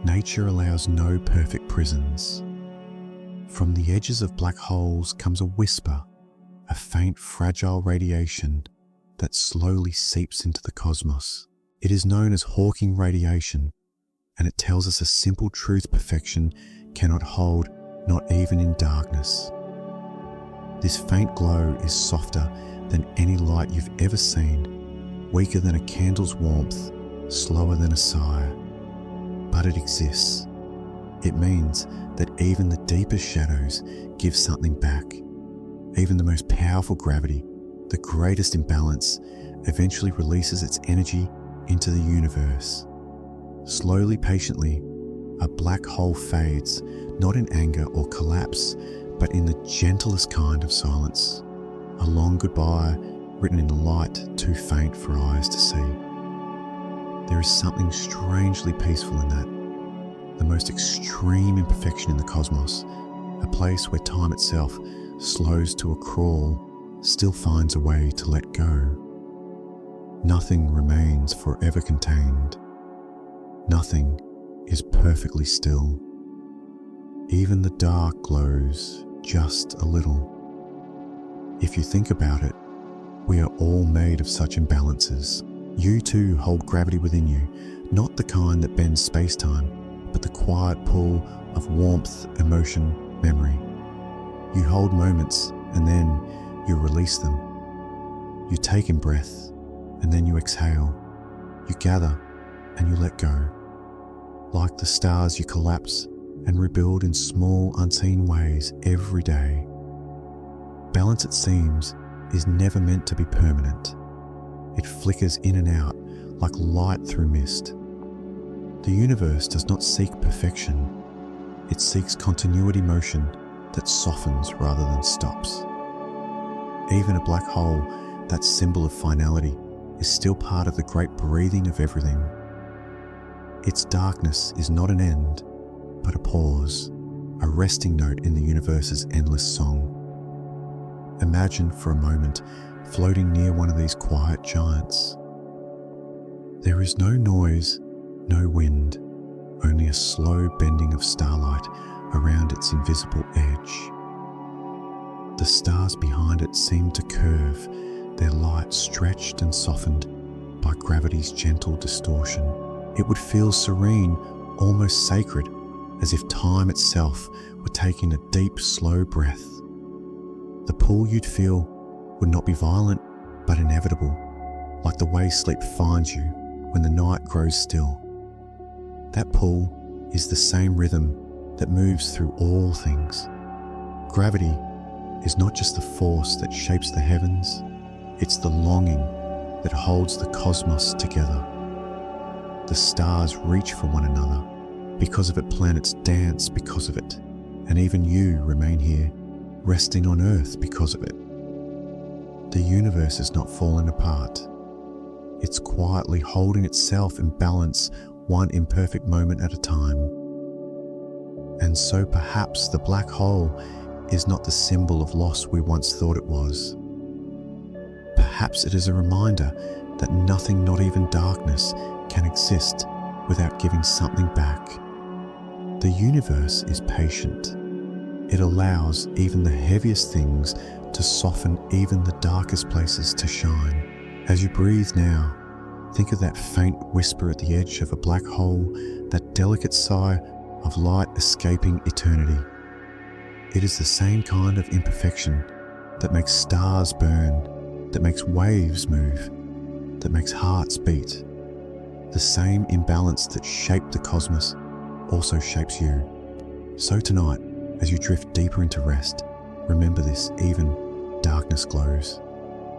Nature allows no perfect prisons. From the edges of black holes comes a whisper, a faint, fragile radiation that slowly seeps into the cosmos. It is known as Hawking radiation, and it tells us a simple truth perfection cannot hold, not even in darkness. This faint glow is softer than any light you've ever seen, weaker than a candle's warmth, slower than a sigh. But it exists. It means that even the deepest shadows give something back. Even the most powerful gravity, the greatest imbalance, eventually releases its energy into the universe. Slowly, patiently, a black hole fades, not in anger or collapse, but in the gentlest kind of silence. A long goodbye written in light too faint for eyes to see. There is something strangely peaceful in that. The most extreme imperfection in the cosmos, a place where time itself slows to a crawl, still finds a way to let go. Nothing remains forever contained. Nothing is perfectly still. Even the dark glows just a little. If you think about it, we are all made of such imbalances. You too hold gravity within you, not the kind that bends space-time, but the quiet pull of warmth, emotion, memory. You hold moments and then you release them. You take in breath and then you exhale. You gather and you let go. Like the stars, you collapse and rebuild in small, unseen ways every day. Balance, it seems, is never meant to be permanent. It flickers in and out like light through mist. The universe does not seek perfection. It seeks continuity motion that softens rather than stops. Even a black hole, that symbol of finality, is still part of the great breathing of everything. Its darkness is not an end, but a pause, a resting note in the universe's endless song. Imagine for a moment floating near one of these quiet giants. There is no noise, no wind, only a slow bending of starlight around its invisible edge. The stars behind it seem to curve, their light stretched and softened by gravity's gentle distortion. It would feel serene, almost sacred, as if time itself were taking a deep, slow breath. The pull you'd feel would not be violent, but inevitable, like the way sleep finds you when the night grows still. That pull is the same rhythm that moves through all things. Gravity is not just the force that shapes the heavens, it's the longing that holds the cosmos together. The stars reach for one another because of it, planets dance because of it, and even you remain here, resting on Earth because of it. The universe is not falling apart. It's quietly holding itself in balance, one imperfect moment at a time. And so perhaps the black hole is not the symbol of loss we once thought it was. Perhaps it is a reminder that nothing, not even darkness, can exist without giving something back. The universe is patient. It allows even the heaviest things to soften, even the darkest places to shine. As you breathe now, think of that faint whisper at the edge of a black hole, that delicate sigh of light escaping eternity. It is the same kind of imperfection that makes stars burn, that makes waves move, that makes hearts beat. The same imbalance that shaped the cosmos also shapes you. So tonight, as you drift deeper into rest, remember this: even darkness glows.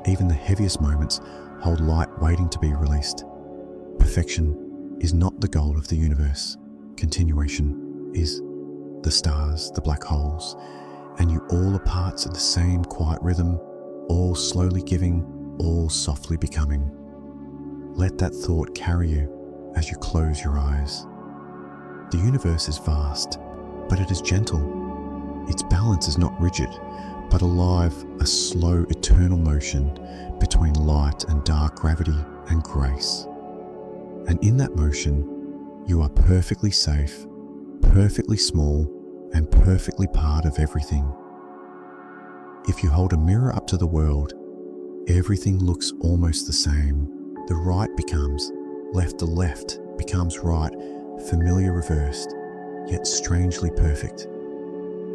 Even the heaviest moments hold light waiting to be released. Perfection is not the goal of the universe. Continuation is. The stars, the black holes, and you all are parts of the same quiet rhythm, all slowly giving, all softly becoming. Let that thought carry you as you close your eyes. The universe is vast, but it is gentle. Its balance is not rigid, but alive, a slow, eternal motion between light and dark, gravity and grace. And in that motion, you are perfectly safe, perfectly small, and perfectly part of everything. If you hold a mirror up to the world, everything looks almost the same. The right becomes left, the left becomes right, familiar reversed, yet strangely perfect.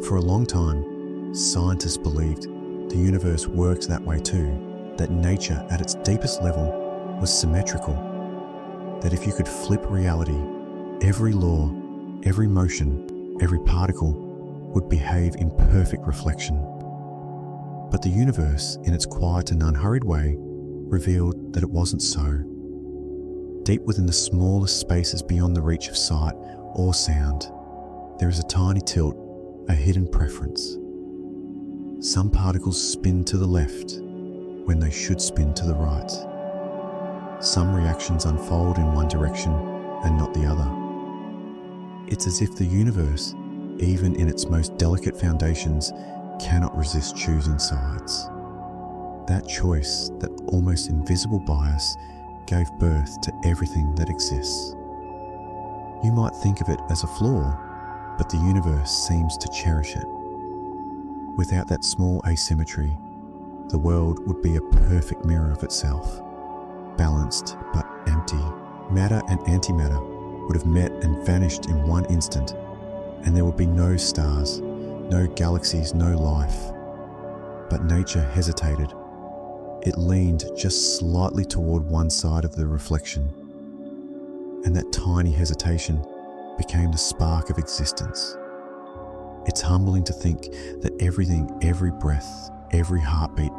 For a long time, scientists believed the universe worked that way too, that nature at its deepest level was symmetrical, that if you could flip reality, every law, every motion, every particle would behave in perfect reflection. But the universe, in its quiet and unhurried way, revealed that it wasn't so. Deep within the smallest spaces beyond the reach of sight or sound, there is a tiny tilt, a hidden preference. Some particles spin to the left when they should spin to the right. Some reactions unfold in one direction and not the other. It's as if the universe, even in its most delicate foundations, cannot resist choosing sides. That choice, that almost invisible bias, gave birth to everything that exists. You might think of it as a flaw, but the universe seems to cherish it. Without that small asymmetry, the world would be a perfect mirror of itself, balanced but empty. Matter and antimatter would have met and vanished in one instant, and there would be no stars, no galaxies, no life. But nature hesitated. It leaned just slightly toward one side of the reflection, and that tiny hesitation became the spark of existence. It's humbling to think that everything, every breath, every heartbeat,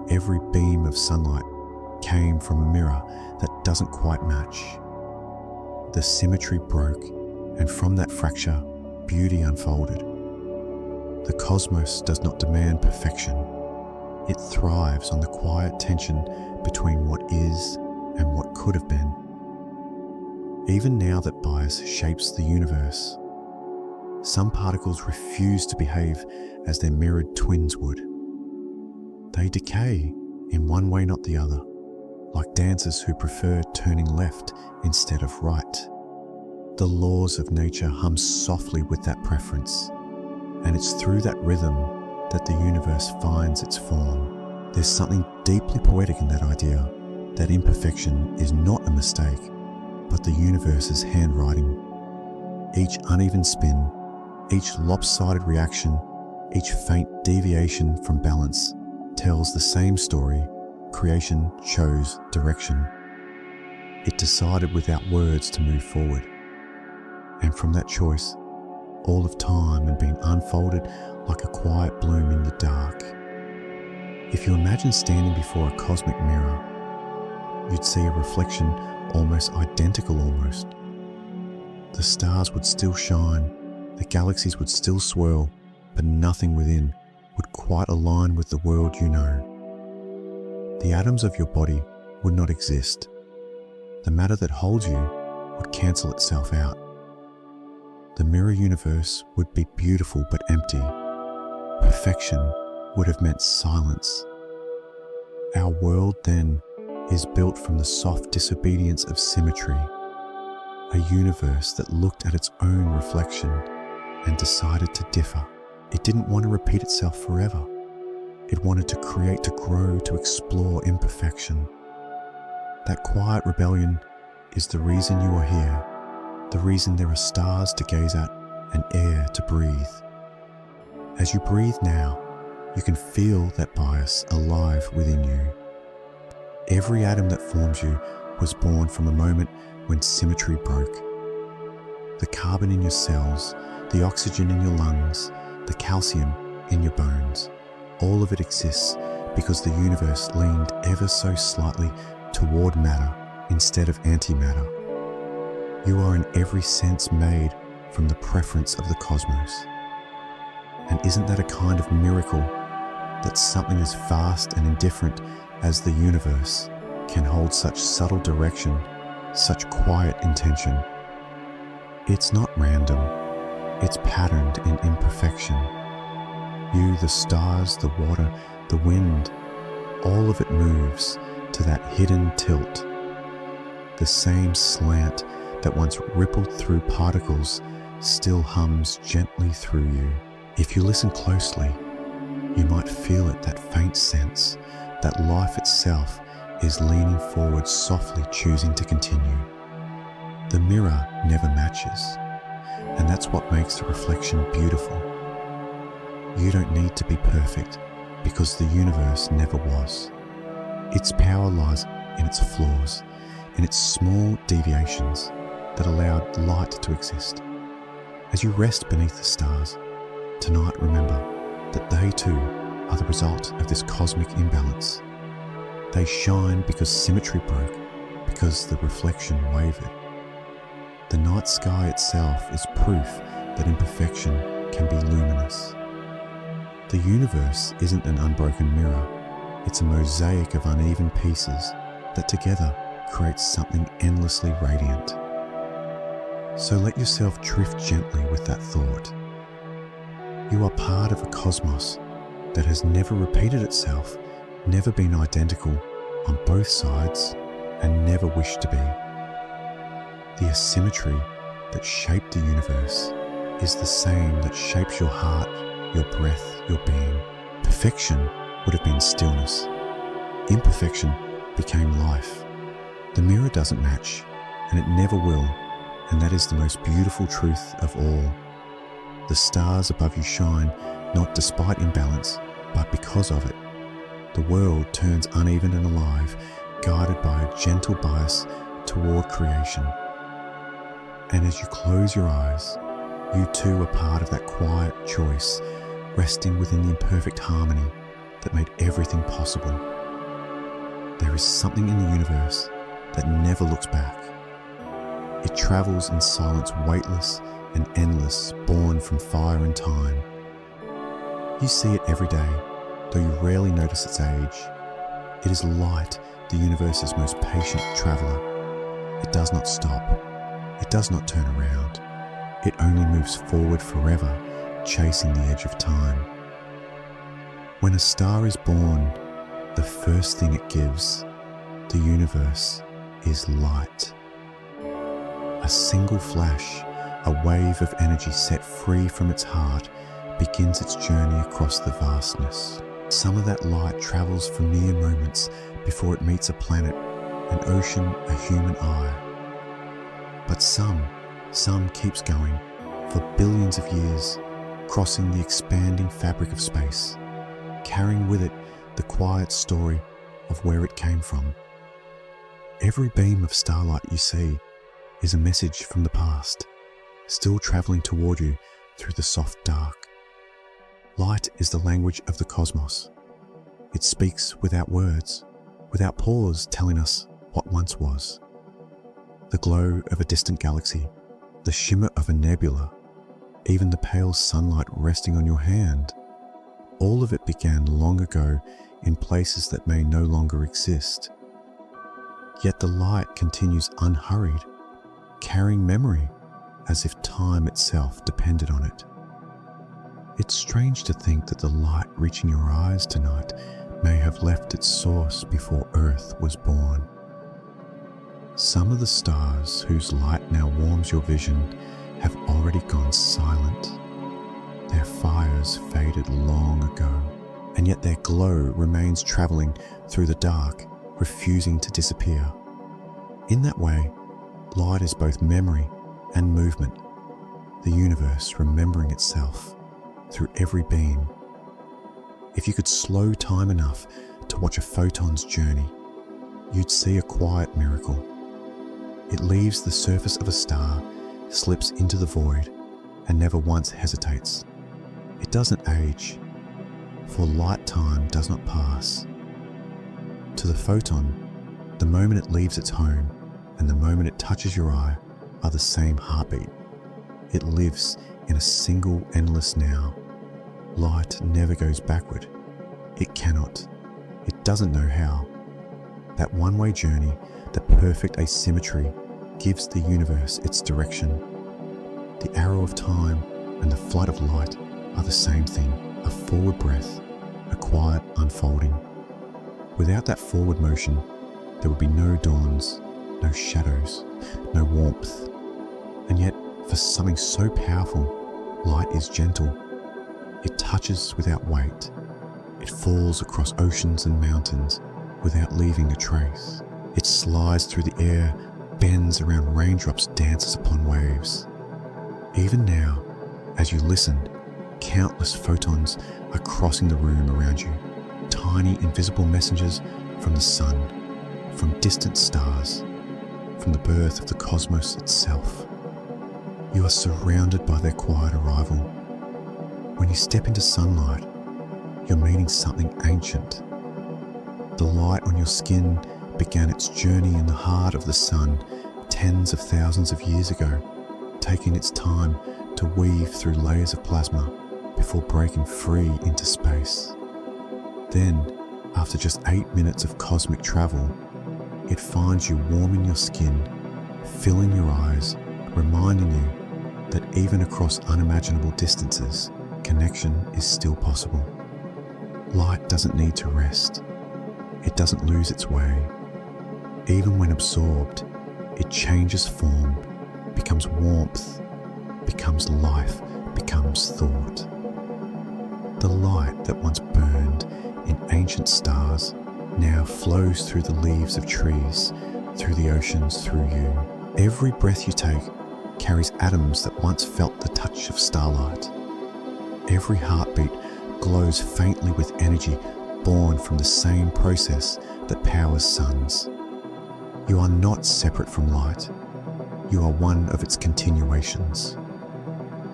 every beam of sunlight came from a mirror that doesn't quite match. The symmetry broke, and from that fracture, beauty unfolded. The cosmos does not demand perfection. It thrives on the quiet tension between what is and what could have been. Even now that bias shapes the universe, some particles refuse to behave as their mirrored twins would. They decay in one way, not the other, like dancers who prefer turning left instead of right. The laws of nature hum softly with that preference, and it's through that rhythm that the universe finds its form. There's something deeply poetic in that idea, that imperfection is not a mistake, but the universe's handwriting. Each uneven spin, each lopsided reaction, each faint deviation from balance tells the same story. Creation chose direction. It decided without words to move forward. And from that choice, all of time had been unfolded like a quiet bloom in the dark. If you imagine standing before a cosmic mirror, you'd see a reflection almost identical almost. The stars would still shine, the galaxies would still swirl, but nothing within would quite align with the world you know. The atoms of your body would not exist. The matter that holds you would cancel itself out. The mirror universe would be beautiful but empty. Perfection would have meant silence. Our world then is built from the soft disobedience of symmetry, a universe that looked at its own reflection and decided to differ. It didn't want to repeat itself forever. It wanted to create, to grow, to explore imperfection. That quiet rebellion is the reason you are here, the reason there are stars to gaze at and air to breathe. As you breathe now, you can feel that bias alive within you. Every atom that forms you was born from a moment when symmetry broke. The carbon in your cells, the oxygen in your lungs, the calcium in your bones, all of it exists because the universe leaned ever so slightly toward matter instead of antimatter. You are in every sense made from the preference of the cosmos. And isn't that a kind of miracle, that something as vast and indifferent as the universe can hold such subtle direction, such quiet intention? It's not random, it's patterned in imperfection. You, the stars, the water, the wind, all of it moves to that hidden tilt. The same slant that once rippled through particles still hums gently through you. If you listen closely, you might feel it, that faint sense that life itself is leaning forward, softly choosing to continue. The mirror never matches, and that's what makes the reflection beautiful. You don't need to be perfect because the universe never was. Its power lies in its flaws, in its small deviations that allowed light to exist. As you rest beneath the stars, tonight remember that they too are the result of this cosmic imbalance. They shine because symmetry broke, because the reflection wavered. The night sky itself is proof that imperfection can be luminous. The universe isn't an unbroken mirror, it's a mosaic of uneven pieces that together creates something endlessly radiant. So let yourself drift gently with that thought. You are part of a cosmos that has never repeated itself, never been identical on both sides, and never wished to be. The asymmetry that shaped the universe is the same that shapes your heart, your breath, your being. Perfection would have been stillness. Imperfection became life. The mirror doesn't match, and it never will, and that is the most beautiful truth of all. The stars above you shine not despite imbalance, but because of it. The world turns uneven and alive, guided by a gentle bias toward creation. And as you close your eyes, you too are part of that quiet choice, resting within the imperfect harmony that made everything possible. There is something in the universe that never looks back. It travels in silence, weightless and endless, born from fire and time. You see it every day, though you rarely notice its age. It is light, the universe's most patient traveler. It does not stop. It does not turn around. It only moves forward forever, chasing the edge of time. When a star is born, the first thing it gives, the universe, is light. A single flash, a wave of energy set free from its heart, begins its journey across the vastness. Some of that light travels for mere moments before it meets a planet, an ocean, a human eye. But some keeps going for billions of years, crossing the expanding fabric of space, carrying with it the quiet story of where it came from. Every beam of starlight you see is a message from the past, still traveling toward you through the soft dark. Light is the language of the cosmos. It speaks without words, without pause telling us what once was. The glow of a distant galaxy, the shimmer of a nebula, even the pale sunlight resting on your hand, all of it began long ago in places that may no longer exist. Yet the light continues unhurried, carrying memory as if time itself depended on it. It's strange to think that the light reaching your eyes tonight may have left its source before Earth was born. Some of the stars whose light now warms your vision have already gone silent. Their fires faded long ago, and yet their glow remains traveling through the dark, refusing to disappear. In that way, light is both memory and movement, the universe remembering itself through every beam. If you could slow time enough to watch a photon's journey, you'd see a quiet miracle. It leaves the surface of a star, slips into the void, and never once hesitates. It doesn't age, for light time does not pass. To the photon, the moment it leaves its home and the moment it touches your eye are the same heartbeat. It lives in a single endless now. Light never goes backward. It cannot. It doesn't know how. That one-way journey, the perfect asymmetry, gives the universe its direction. The arrow of time and the flight of light are the same thing, a forward breath, a quiet unfolding. Without that forward motion, there would be no dawns, no shadows, no warmth. And yet, for something so powerful, light is gentle. It touches without weight. It falls across oceans and mountains without leaving a trace. It slides through the air, bends around raindrops, dances upon waves. Even now, as you listen, countless photons are crossing the room around you, tiny invisible messengers from the sun, from distant stars, from the birth of the cosmos itself. You are surrounded by their quiet arrival. When you step into sunlight, you're meeting something ancient. The light on your skin began its journey in the heart of the sun tens of thousands of years ago, taking its time to weave through layers of plasma before breaking free into space. Then, after just 8 minutes of cosmic travel, it finds you warming your skin, filling your eyes, reminding you that even across unimaginable distances, connection is still possible. Light doesn't need to rest. It doesn't lose its way. Even when absorbed, it changes form, becomes warmth, becomes life, becomes thought. The light that once burned in ancient stars now flows through the leaves of trees, through the oceans, through you. Every breath you take carries atoms that once felt the touch of starlight. Every heartbeat glows faintly with energy born from the same process that powers suns. You are not separate from light. You are one of its continuations.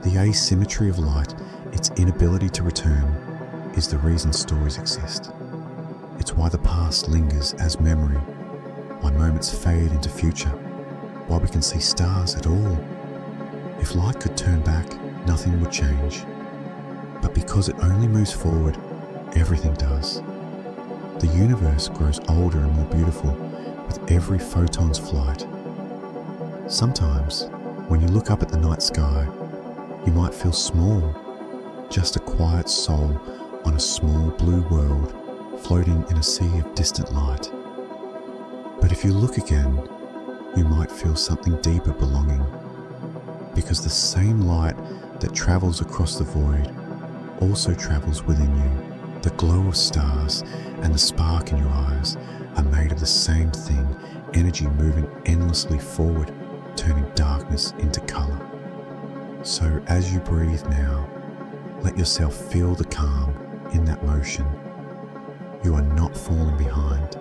The asymmetry of light, its inability to return, is the reason stories exist. It's why the past lingers as memory, why moments fade into future, why we can see stars at all. If light could turn back, nothing would change. But because it only moves forward, everything does. The universe grows older and more beautiful with every photon's flight. Sometimes When you look up at the night sky, you might feel small, just a quiet soul on a small blue world floating in a sea of distant light. But if you look again, you might feel something deeper belonging, because the same light that travels across the void also travels within you. The glow of stars and the spark in your eyes are made of the same thing, energy moving endlessly forward, turning darkness into color. So as you breathe now, let yourself feel the calm in that motion. You are not falling behind.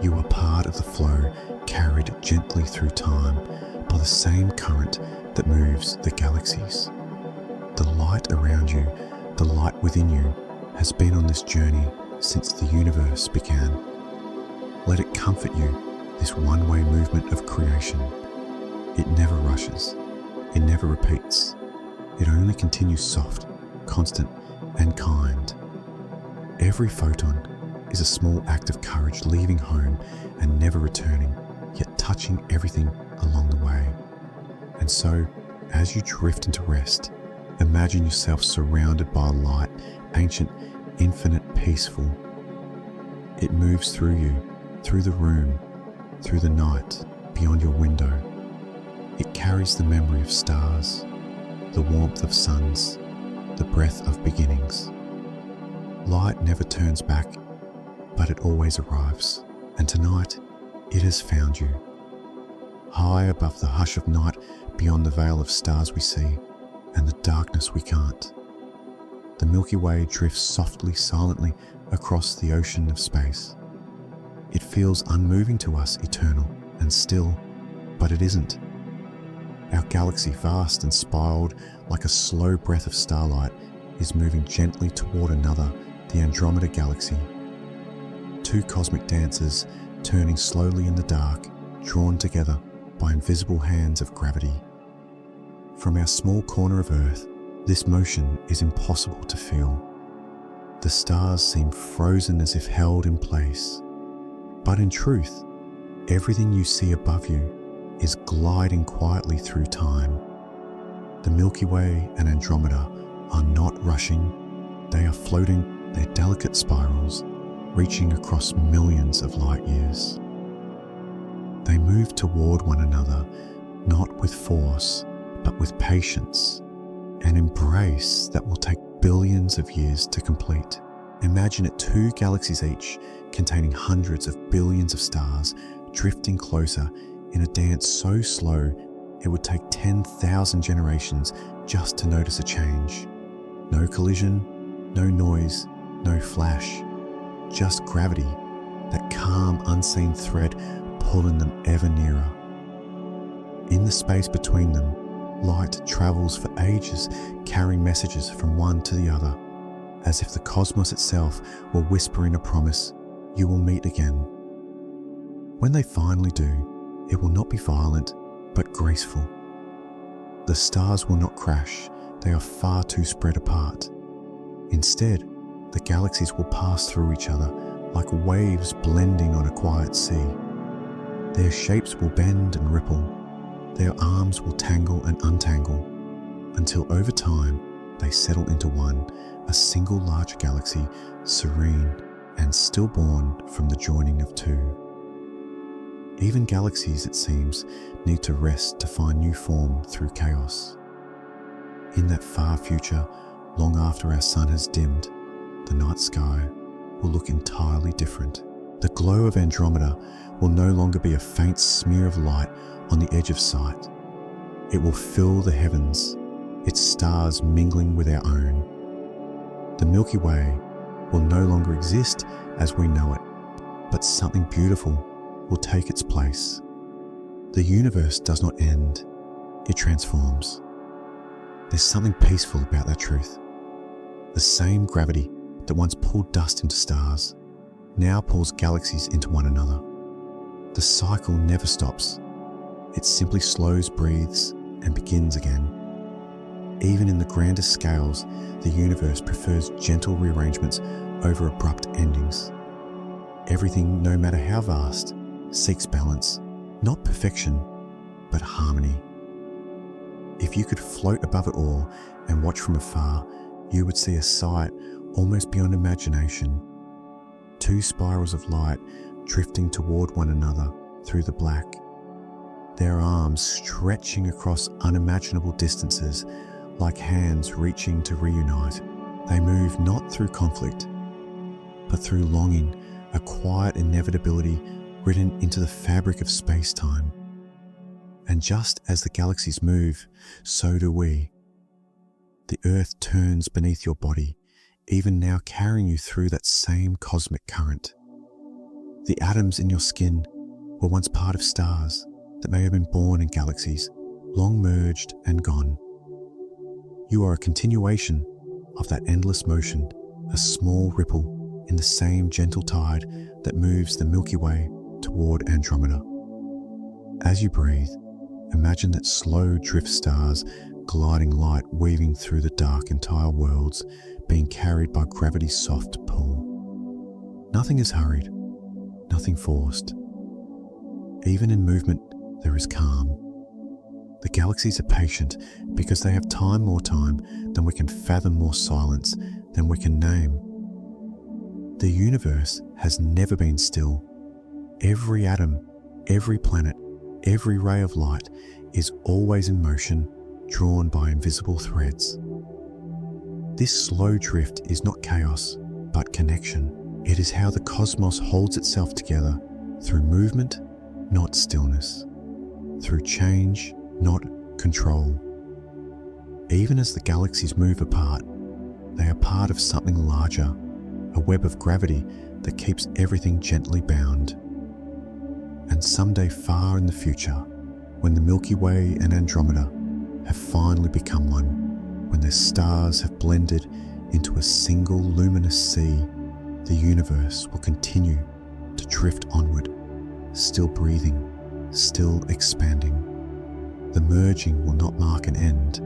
You are part of the flow, carried gently through time by the same current that moves the galaxies. The light around you, the light within you, has been on this journey since the universe began. Let it comfort you, this one-way movement of creation. It never rushes. It never repeats. It only continues soft, constant, and kind. Every photon is a small act of courage, leaving home and never returning, yet touching everything along the way. And so, as you drift into rest, imagine yourself surrounded by light, ancient, infinite, peaceful. It moves through you, through the room, through the night, beyond your window. It carries the memory of stars, the warmth of suns, the breath of beginnings. Light never turns back, but it always arrives. And tonight, it has found you. High above the hush of night, beyond the veil of stars we see, and the darkness we can't. The Milky Way drifts softly, silently across the ocean of space. It feels unmoving to us, eternal and still, but it isn't. Our galaxy, vast and spiraled like a slow breath of starlight, is moving gently toward another, the Andromeda Galaxy. Two cosmic dancers turning slowly in the dark, drawn together by invisible hands of gravity. From our small corner of Earth, this motion is impossible to feel. The stars seem frozen as if held in place. But in truth, everything you see above you is gliding quietly through time. The Milky Way and Andromeda are not rushing. They are floating their delicate spirals, reaching across millions of light years. They move toward one another, not with force, but with patience, an embrace that will take billions of years to complete. Imagine it, two galaxies each, containing hundreds of billions of stars, drifting closer in a dance so slow it would take 10,000 generations just to notice a change. No collision, no noise, no flash, just gravity, that calm, unseen thread pulling them ever nearer. In the space between them, light travels for ages, carrying messages from one to the other, as if the cosmos itself were whispering a promise: you will meet again. When they finally do, it will not be violent, but graceful. The stars will not crash, they are far too spread apart. Instead, the galaxies will pass through each other like waves blending on a quiet sea. Their shapes will bend and ripple, their arms will tangle and untangle, until over time they settle into one, a single large galaxy, serene and stillborn from the joining of two. Even galaxies, it seems, need to rest to find new form through chaos. In that far future, long after our sun has dimmed, the night sky will look entirely different. The glow of Andromeda will no longer be a faint smear of light on the edge of sight. It will fill the heavens, its stars mingling with our own. The Milky Way will no longer exist as we know it, but something beautiful will take its place. The universe does not end, it transforms. There's something peaceful about that truth. The same gravity that once pulled dust into stars now pulls galaxies into one another. The cycle never stops. It simply slows, breathes, and begins again. Even in the grandest scales, the universe prefers gentle rearrangements over abrupt endings. Everything, no matter how vast, seeks balance, not perfection, but harmony. If you could float above it all and watch from afar, you would see a sight almost beyond imagination. Two spirals of light drifting toward one another through the black, their arms stretching across unimaginable distances like hands reaching to reunite. They move not through conflict, but through longing, a quiet inevitability written into the fabric of space-time. And just as the galaxies move, so do we. The Earth turns beneath your body, even now carrying you through that same cosmic current. The atoms in your skin were once part of stars that may have been born in galaxies, long merged and gone. You are a continuation of that endless motion, a small ripple in the same gentle tide that moves the Milky Way toward Andromeda. As you breathe, imagine that slow drift stars gliding light weaving through the dark entire worlds, being carried by gravity's soft pull. Nothing is hurried, nothing forced. Even in movement, there is calm. The galaxies are patient because they have more time than we can fathom, more silence than we can name. The universe has never been still. Every atom, every planet, every ray of light is always in motion, drawn by invisible threads. This slow drift is not chaos, but connection. It is how the cosmos holds itself together through movement, not stillness, through change, not control. Even as the galaxies move apart, they are part of something larger, a web of gravity that keeps everything gently bound. And someday far in the future, when the Milky Way and Andromeda have finally become one, when their stars have blended into a single luminous sea, the universe will continue to drift onward, still breathing, still expanding. The merging will not mark an end,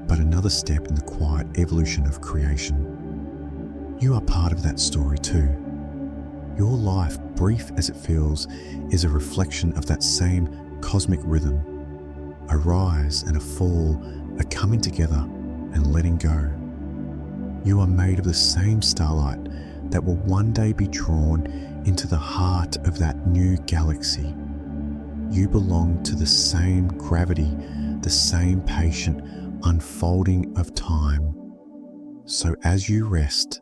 but another step in the quiet evolution of creation. You are part of that story too. Your life, brief as it feels, is a reflection of that same cosmic rhythm. A rise and a fall, a coming together and letting go. You are made of the same starlight that will one day be drawn into the heart of that new galaxy. You belong to the same gravity, the same patient unfolding of time. So as you rest,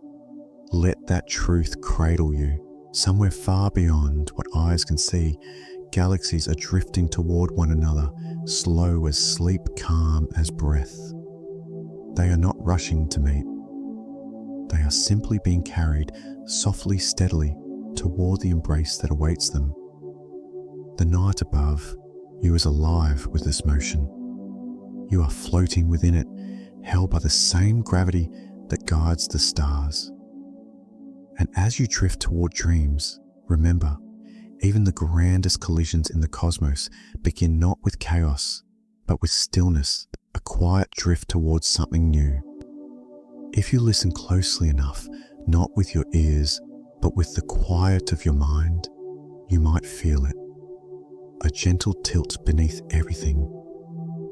let that truth cradle you. Somewhere far beyond what eyes can see, galaxies are drifting toward one another, slow as sleep, calm as breath. They are not rushing to meet. They are simply being carried softly, steadily toward the embrace that awaits them. The night above you is alive with this motion. You are floating within it, held by the same gravity that guides the stars. And as you drift toward dreams, remember, even the grandest collisions in the cosmos begin not with chaos, but with stillness, a quiet drift towards something new. If you listen closely enough, not with your ears, but with the quiet of your mind, you might feel it. A gentle tilt beneath everything.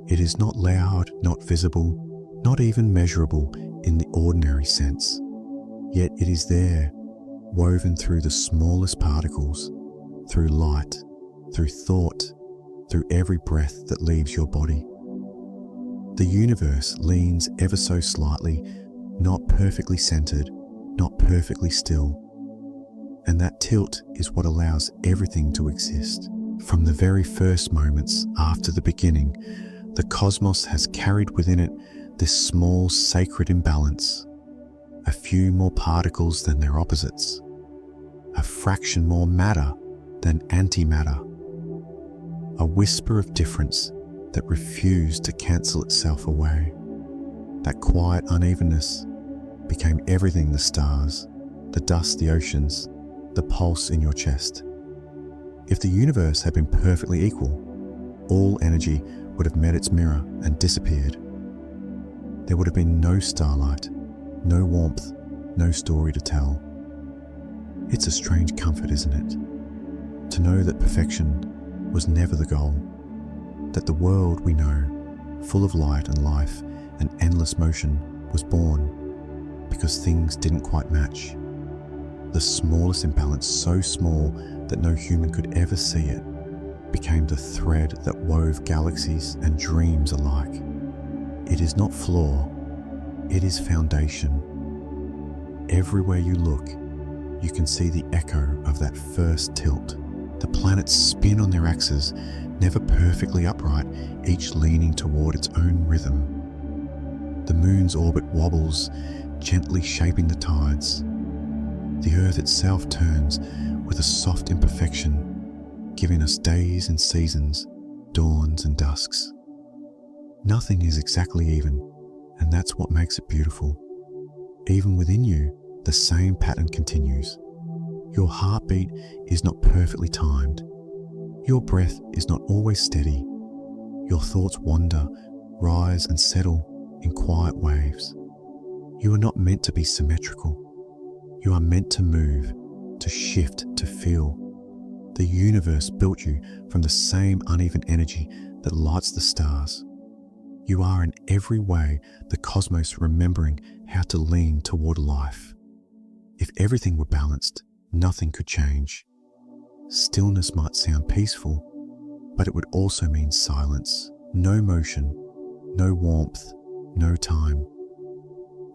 It is not loud, not visible, not even measurable in the ordinary sense. Yet it is there, woven through the smallest particles, through light, through thought, through every breath that leaves your body. The universe leans ever so slightly, not perfectly centered, not perfectly still. And that tilt is what allows everything to exist. From the very first moments after the beginning, the cosmos has carried within it this small sacred imbalance. A few more particles than their opposites. A fraction more matter than antimatter. A whisper of difference that refused to cancel itself away. That quiet unevenness became everything: the stars, the dust, the oceans, the pulse in your chest. If the universe had been perfectly equal, all energy would have met its mirror and disappeared. There would have been no starlight, no warmth, no story to tell. It's a strange comfort, isn't it? To know that perfection was never the goal, that the world we know full of light and life and endless motion, was born because things didn't quite match. The smallest imbalance, so small that no human could ever see it, became the thread that wove galaxies and dreams alike. It is not flaw, it is foundation. Everywhere you look, you can see the echo of that first tilt. The planets spin on their axes, never perfectly upright, each leaning toward its own rhythm. The moon's orbit wobbles, gently shaping the tides. The Earth itself turns with a soft imperfection, giving us days and seasons, dawns and dusks. Nothing is exactly even, and that's what makes it beautiful. Even within you, the same pattern continues. Your heartbeat is not perfectly timed. Your breath is not always steady. Your thoughts wander, rise and settle in quiet waves. You are not meant to be symmetrical. You are meant to move, to shift, to feel. The universe built you from the same uneven energy that lights the stars. You are in every way the cosmos remembering how to lean toward life. If everything were balanced, nothing could change. Stillness might sound peaceful, but it would also mean silence, no motion, no warmth, no time.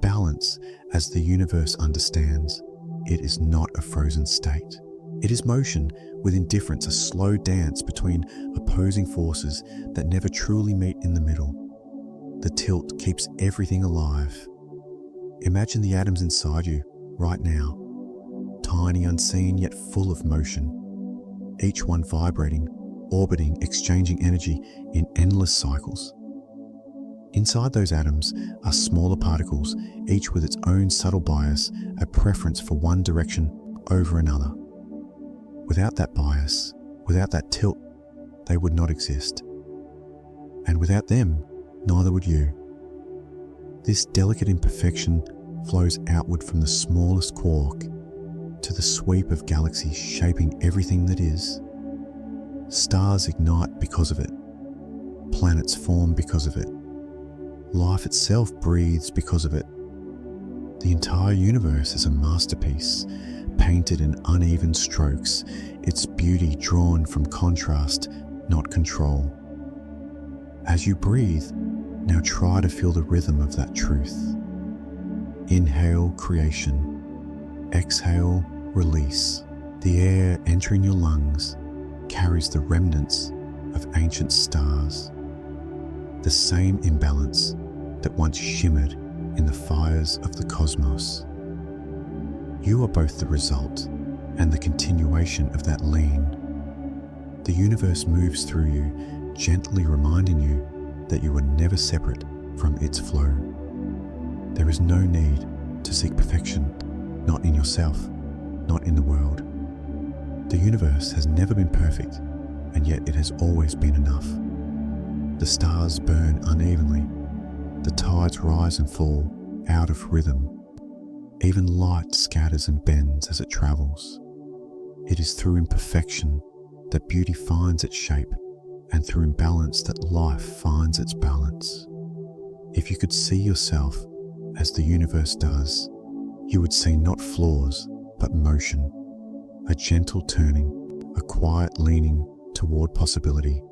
Balance, as the universe understands, it is not a frozen state. It is motion with indifference, a slow dance between opposing forces that never truly meet in the middle. The tilt keeps everything alive. Imagine the atoms inside you right now, tiny, unseen, yet full of motion, each one vibrating, orbiting, exchanging energy in endless cycles. Inside those atoms are smaller particles, each with its own subtle bias, a preference for one direction over another. Without that bias, without that tilt, they would not exist. And without them, neither would you. This delicate imperfection flows outward from the smallest quark to the sweep of galaxies shaping everything that is. Stars ignite because of it. Planets form because of it. Life itself breathes because of it. The entire universe is a masterpiece, painted in uneven strokes, its beauty drawn from contrast, not control. As you breathe, now try to feel the rhythm of that truth. Inhale, creation. Exhale, release. The air entering your lungs carries the remnants of ancient stars. The same imbalance that once shimmered in the fires of the cosmos. You are both the result and the continuation of that lean. The universe moves through you, gently reminding you that you are never separate from its flow. There is no need to seek perfection, not in yourself, not in the world. The universe has never been perfect, and yet it has always been enough. The stars burn unevenly. The tides rise and fall out of rhythm. Even light scatters and bends as it travels. It is through imperfection that beauty finds its shape, and through imbalance that life finds its balance. If you could see yourself as the universe does, you would see not flaws, but motion, a gentle turning, a quiet leaning toward possibility.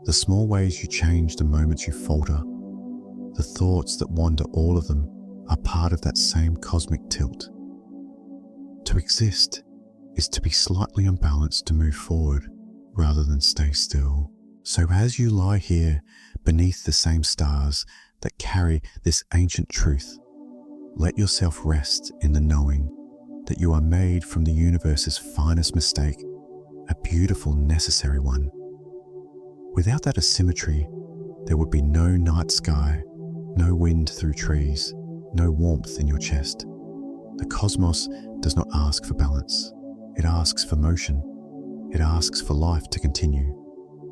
The small ways you change, the moments you falter, the thoughts that wander, all of them are part of that same cosmic tilt. To exist is to be slightly unbalanced, to move forward rather than stay still. So as you lie here beneath the same stars that carry this ancient truth, let yourself rest in the knowing that you are made from the universe's finest mistake, a beautiful, necessary one. Without that asymmetry, there would be no night sky, no wind through trees, no warmth in your chest. The cosmos does not ask for balance. It asks for motion. It asks for life to continue.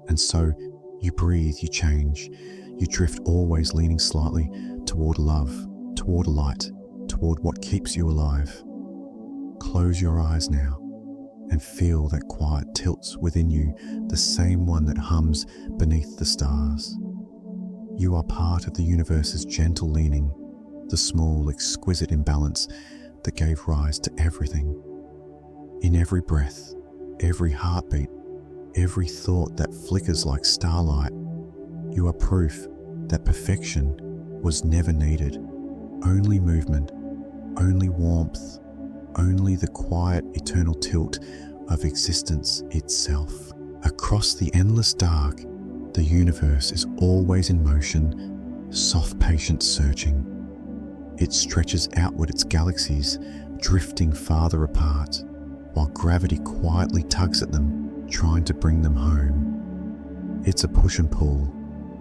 And so you breathe, you change, you drift, always leaning slightly toward love, toward light, toward what keeps you alive. Close your eyes now and feel that quiet tilts within you, the same one that hums beneath the stars. You are part of the universe's gentle leaning, the small, exquisite imbalance that gave rise to everything. In every breath, every heartbeat, every thought that flickers like starlight, you are proof that perfection was never needed. Only movement, only warmth, only the quiet, eternal tilt of existence itself. Across the endless dark, the universe is always in motion, soft, patient searching. It stretches outward its galaxies, drifting farther apart, while gravity quietly tugs at them, trying to bring them home. It's a push and pull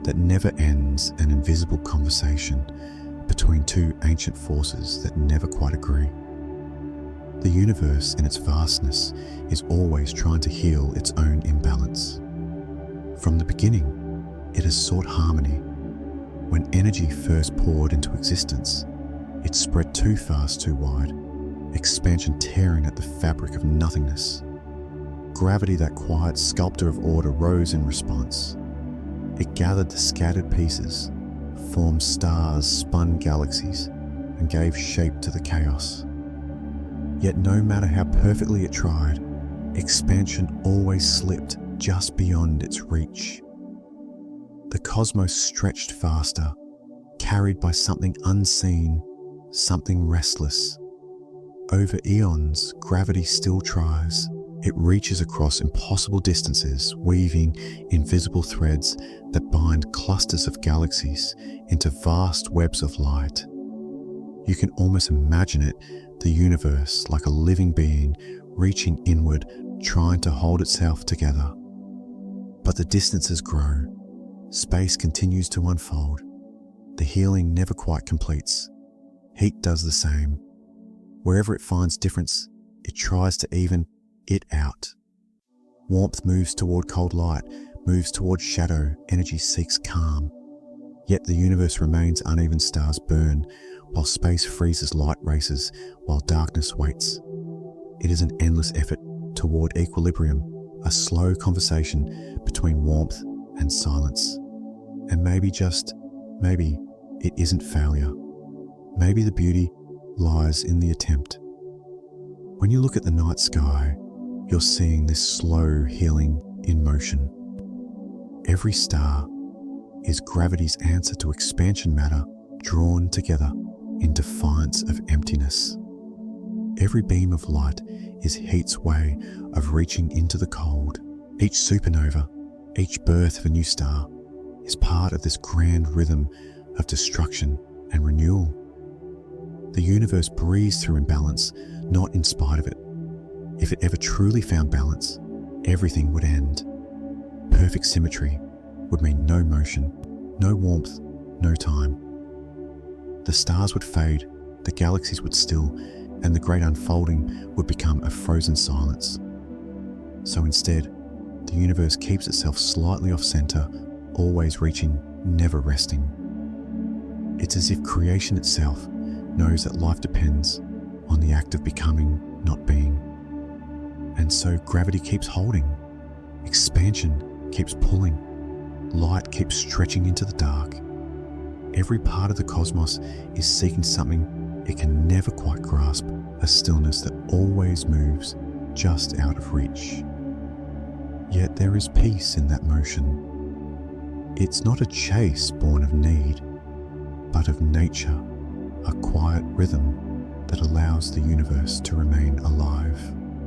that never ends, an invisible conversation between two ancient forces that never quite agree. The universe in its vastness is always trying to heal its own imbalance. From the beginning, it has sought harmony. When energy first poured into existence, it spread too fast, too wide, expansion tearing at the fabric of nothingness. Gravity, that quiet sculptor of order, rose in response. It gathered the scattered pieces, formed stars, spun galaxies, and gave shape to the chaos. Yet no matter how perfectly it tried, expansion always slipped just beyond its reach. The cosmos stretched faster, carried by something unseen, something restless. Over eons, gravity still tries. It reaches across impossible distances, weaving invisible threads that bind clusters of galaxies into vast webs of light. You can almost imagine it, the universe like a living being reaching inward, trying to hold itself together. But the distances grow. Space continues to unfold. The healing never quite completes. Heat does the same. Wherever it finds difference, it tries to even it out. Warmth moves toward cold light, moves toward shadow, energy seeks calm. Yet the universe remains uneven, stars burn, while space freezes, light races, while darkness waits. It is an endless effort toward equilibrium, a slow conversation between warmth and silence. And maybe, just maybe, it isn't failure. Maybe the beauty lies in the attempt. When you look at the night sky, you're seeing this slow healing in motion. Every star is gravity's answer to expansion matter drawn together in defiance of emptiness. Every beam of light is heat's way of reaching into the cold. Each supernova, each birth of a new star, is part of this grand rhythm of destruction and renewal. The universe breathes through imbalance, not in spite of it. If it ever truly found balance, everything would end. Perfect symmetry would mean no motion, no warmth, no time. The stars would fade, the galaxies would still, and the great unfolding would become a frozen silence. So instead, the universe keeps itself slightly off center, always reaching, never resting. It's as if creation itself knows that life depends on the act of becoming, not being. And so gravity keeps holding, expansion keeps pulling, light keeps stretching into the dark. Every part of the cosmos is seeking something it can never quite grasp, a stillness that always moves just out of reach. Yet there is peace in that motion. It's not a chase born of need, but of nature, a quiet rhythm that allows the universe to remain alive.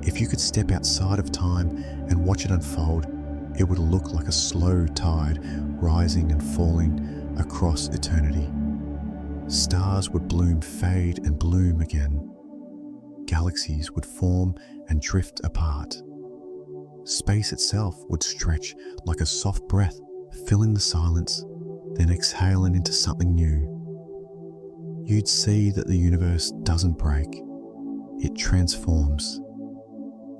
If you could step outside of time and watch it unfold, it would look like a slow tide rising and falling across eternity. Stars would bloom, fade, and bloom again. Galaxies would form and drift apart. Space itself would stretch like a soft breath, filling the silence, then exhaling into something new. You'd see that the universe doesn't break, it transforms.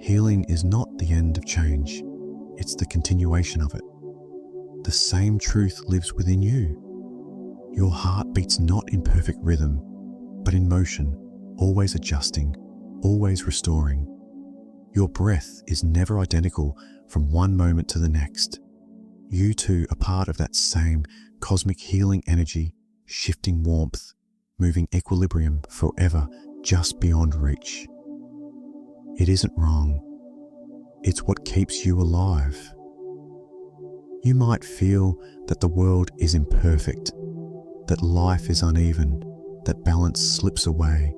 Healing is not the end of change, it's the continuation of it. The same truth lives within you. Your heart beats not in perfect rhythm, but in motion, always adjusting, always restoring. Your breath is never identical from one moment to the next. You too are part of that same cosmic healing energy, shifting warmth, moving equilibrium forever just beyond reach. It isn't wrong. It's what keeps you alive. You might feel that the world is imperfect, that life is uneven, that balance slips away,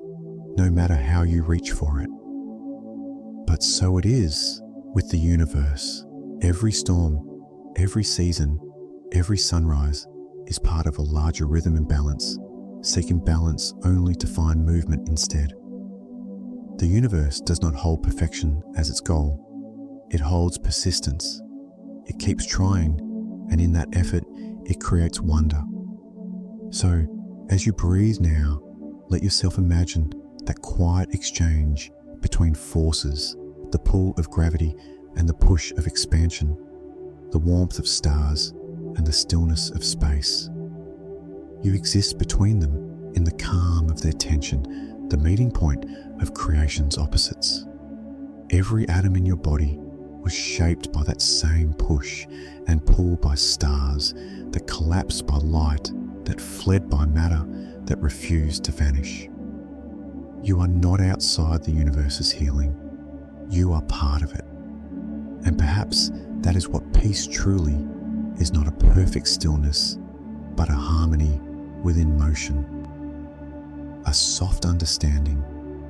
no matter how you reach for it. But so it is with the universe. Every storm, every season, every sunrise is part of a larger rhythm and balance, seeking balance only to find movement instead. The universe does not hold perfection as its goal. It holds persistence. It keeps trying, and in that effort, it creates wonder. So, as you breathe now, let yourself imagine that quiet exchange between forces, the pull of gravity and the push of expansion, the warmth of stars and the stillness of space. You exist between them in the calm of their tension, the meeting point of creation's opposites. Every atom in your body was shaped by that same push and pull by stars that collapsed by light, that fled by matter, that refused to vanish. You are not outside the universe's healing. You are part of it. And perhaps that is what peace truly is, not a perfect stillness, but a harmony within motion. A soft understanding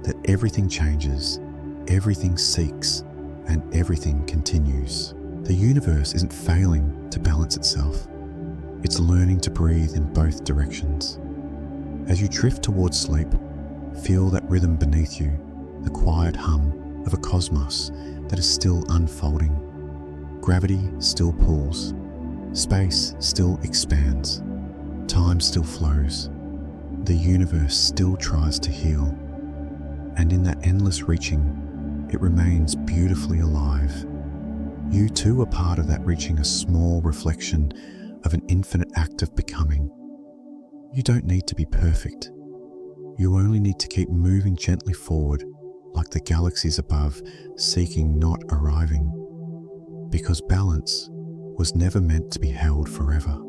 that everything changes, everything seeks, and everything continues. The universe isn't failing to balance itself. It's learning to breathe in both directions. As you drift towards sleep, feel that rhythm beneath you, the quiet hum of a cosmos that is still unfolding. Gravity still pulls. Space still expands. Time still flows. The universe still tries to heal. And in that endless reaching, it remains beautifully alive. You too are part of that, reaching a small reflection of an infinite act of becoming. You don't need to be perfect. You only need to keep moving gently forward, like the galaxies above, seeking, not arriving. Because balance was never meant to be held forever.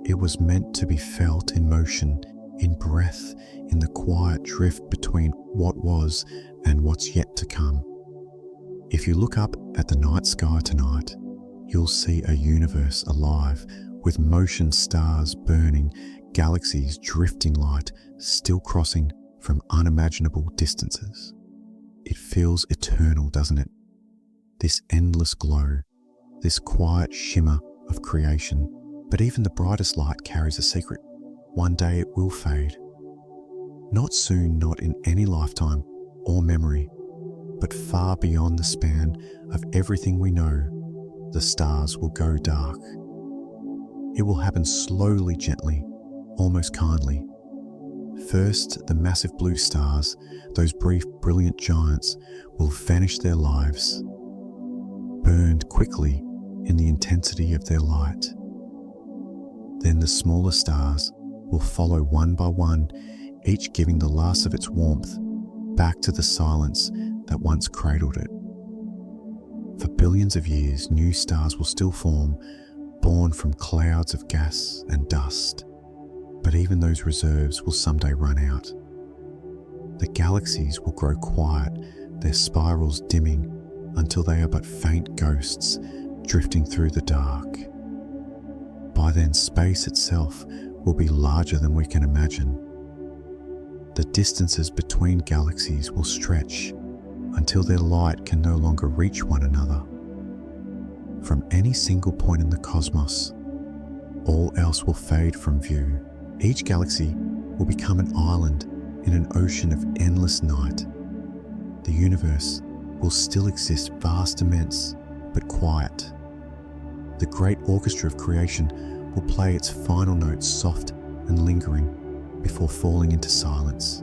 It was meant to be felt in motion, in breath, in the quiet drift between what was and what's yet to come. If you look up at the night sky tonight, you'll see a universe alive, with motion, stars burning, galaxies drifting light, still crossing from unimaginable distances. It feels eternal, doesn't it? This endless glow, this quiet shimmer of creation. But even the brightest light carries a secret. One day it will fade. Not soon, not in any lifetime or memory, but far beyond the span of everything we know, the stars will go dark. It will happen slowly, gently, almost kindly. First, the massive blue stars, those brief, brilliant giants, will vanish their lives, burned quickly in the intensity of their light. Then the smaller stars will follow one by one, each giving the last of its warmth back to the silence that once cradled it. For billions of years, new stars will still form, born from clouds of gas and dust. But even those reserves will someday run out. The galaxies will grow quiet, their spirals dimming until they are but faint ghosts drifting through the dark. By then, space itself will be larger than we can imagine. The distances between galaxies will stretch until their light can no longer reach one another. From any single point in the cosmos, all else will fade from view. Each galaxy will become an island in an ocean of endless night. The universe will still exist, vast, immense, but quiet. The great orchestra of creation will play its final notes soft and lingering before falling into silence.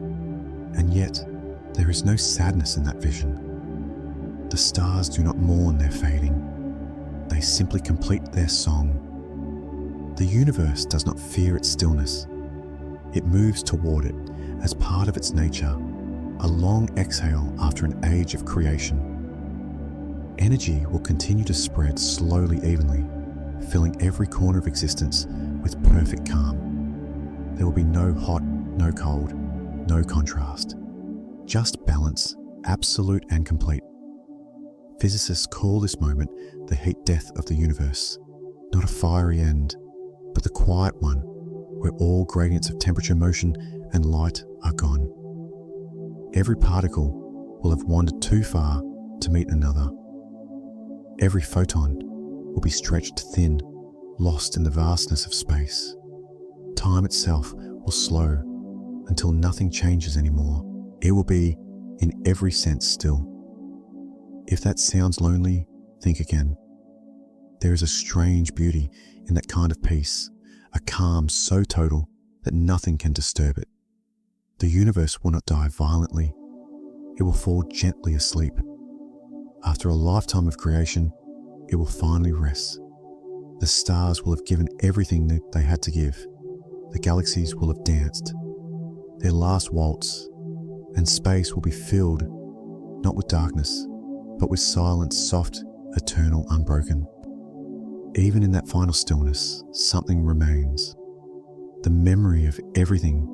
And yet, there is no sadness in that vision. The stars do not mourn their fading. They simply complete their song. The universe does not fear its stillness. It moves toward it as part of its nature, a long exhale after an age of creation. Energy will continue to spread slowly, evenly, filling every corner of existence with perfect calm. There will be no hot, no cold, no contrast. Just balance, absolute and complete. Physicists call this moment the heat death of the universe, not a fiery end, but the quiet one, where all gradients of temperature, motion, and light are gone. Every particle will have wandered too far to meet another. Every photon will be stretched thin, lost in the vastness of space. Time itself will slow until nothing changes anymore. It will be, in every sense, still. If that sounds lonely, think again. There is a strange beauty in that kind of peace, a calm so total that nothing can disturb it. The universe will not die violently. It will fall gently asleep. After a lifetime of creation, it will finally rest. The stars will have given everything that they had to give. The galaxies will have danced their last waltz, and space will be filled not with darkness, but with silence, soft, eternal, unbroken. Even in that final stillness, something remains. The memory of everything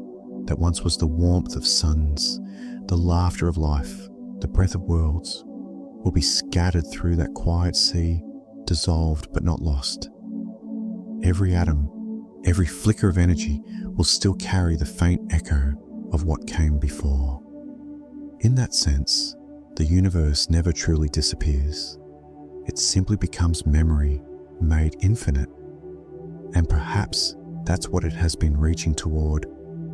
that once was the warmth of suns, the laughter of life, the breath of worlds, will be scattered through that quiet sea, dissolved but not lost. Every atom, every flicker of energy will still carry the faint echo of what came before. In that sense, the universe never truly disappears. It simply becomes memory made infinite. And perhaps that's what it has been reaching toward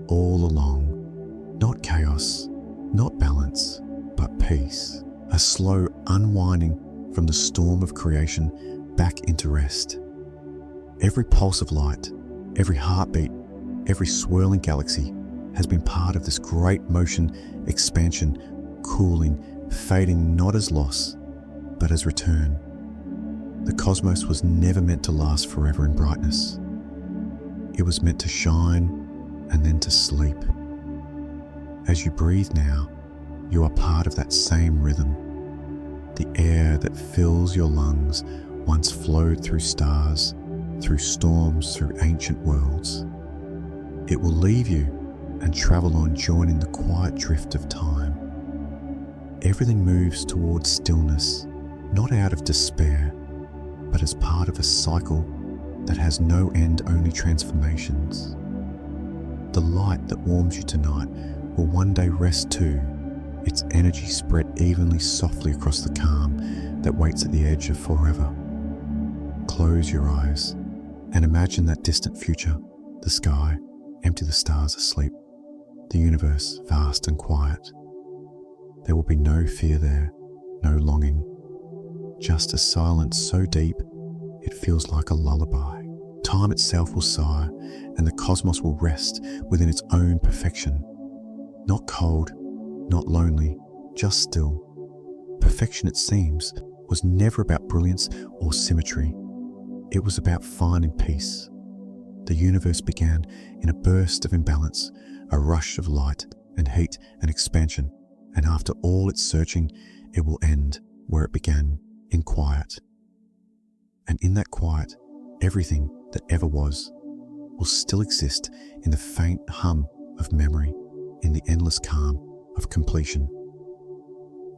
all along. Not chaos, not balance, but peace. A slow unwinding from the storm of creation back into rest. Every pulse of light, every heartbeat, every swirling galaxy has been part of this great motion, expansion, cooling, fading not as loss, but as return. The cosmos was never meant to last forever in brightness. It was meant to shine and then to sleep. As you breathe now, you are part of that same rhythm. The air that fills your lungs once flowed through stars, through storms, through ancient worlds. It will leave you and travel on, joining the quiet drift of time. Everything moves towards stillness, not out of despair, but as part of a cycle that has no end, only transformations. The light that warms you tonight will one day rest too, its energy spread evenly, softly across the calm that waits at the edge of forever. Close your eyes and imagine that distant future, the sky, empty, the stars asleep, the universe vast and quiet. There will be no fear there, no longing, just a silence so deep it feels like a lullaby. Time itself will sigh and the cosmos will rest within its own perfection. Not cold, not lonely, just still. Perfection, it seems, was never about brilliance or symmetry. It was about finding peace. The universe began in a burst of imbalance, a rush of light and heat and expansion, and after all its searching, it will end where it began, in quiet. And in that quiet, everything that ever was will still exist in the faint hum of memory, in the endless calm of completion.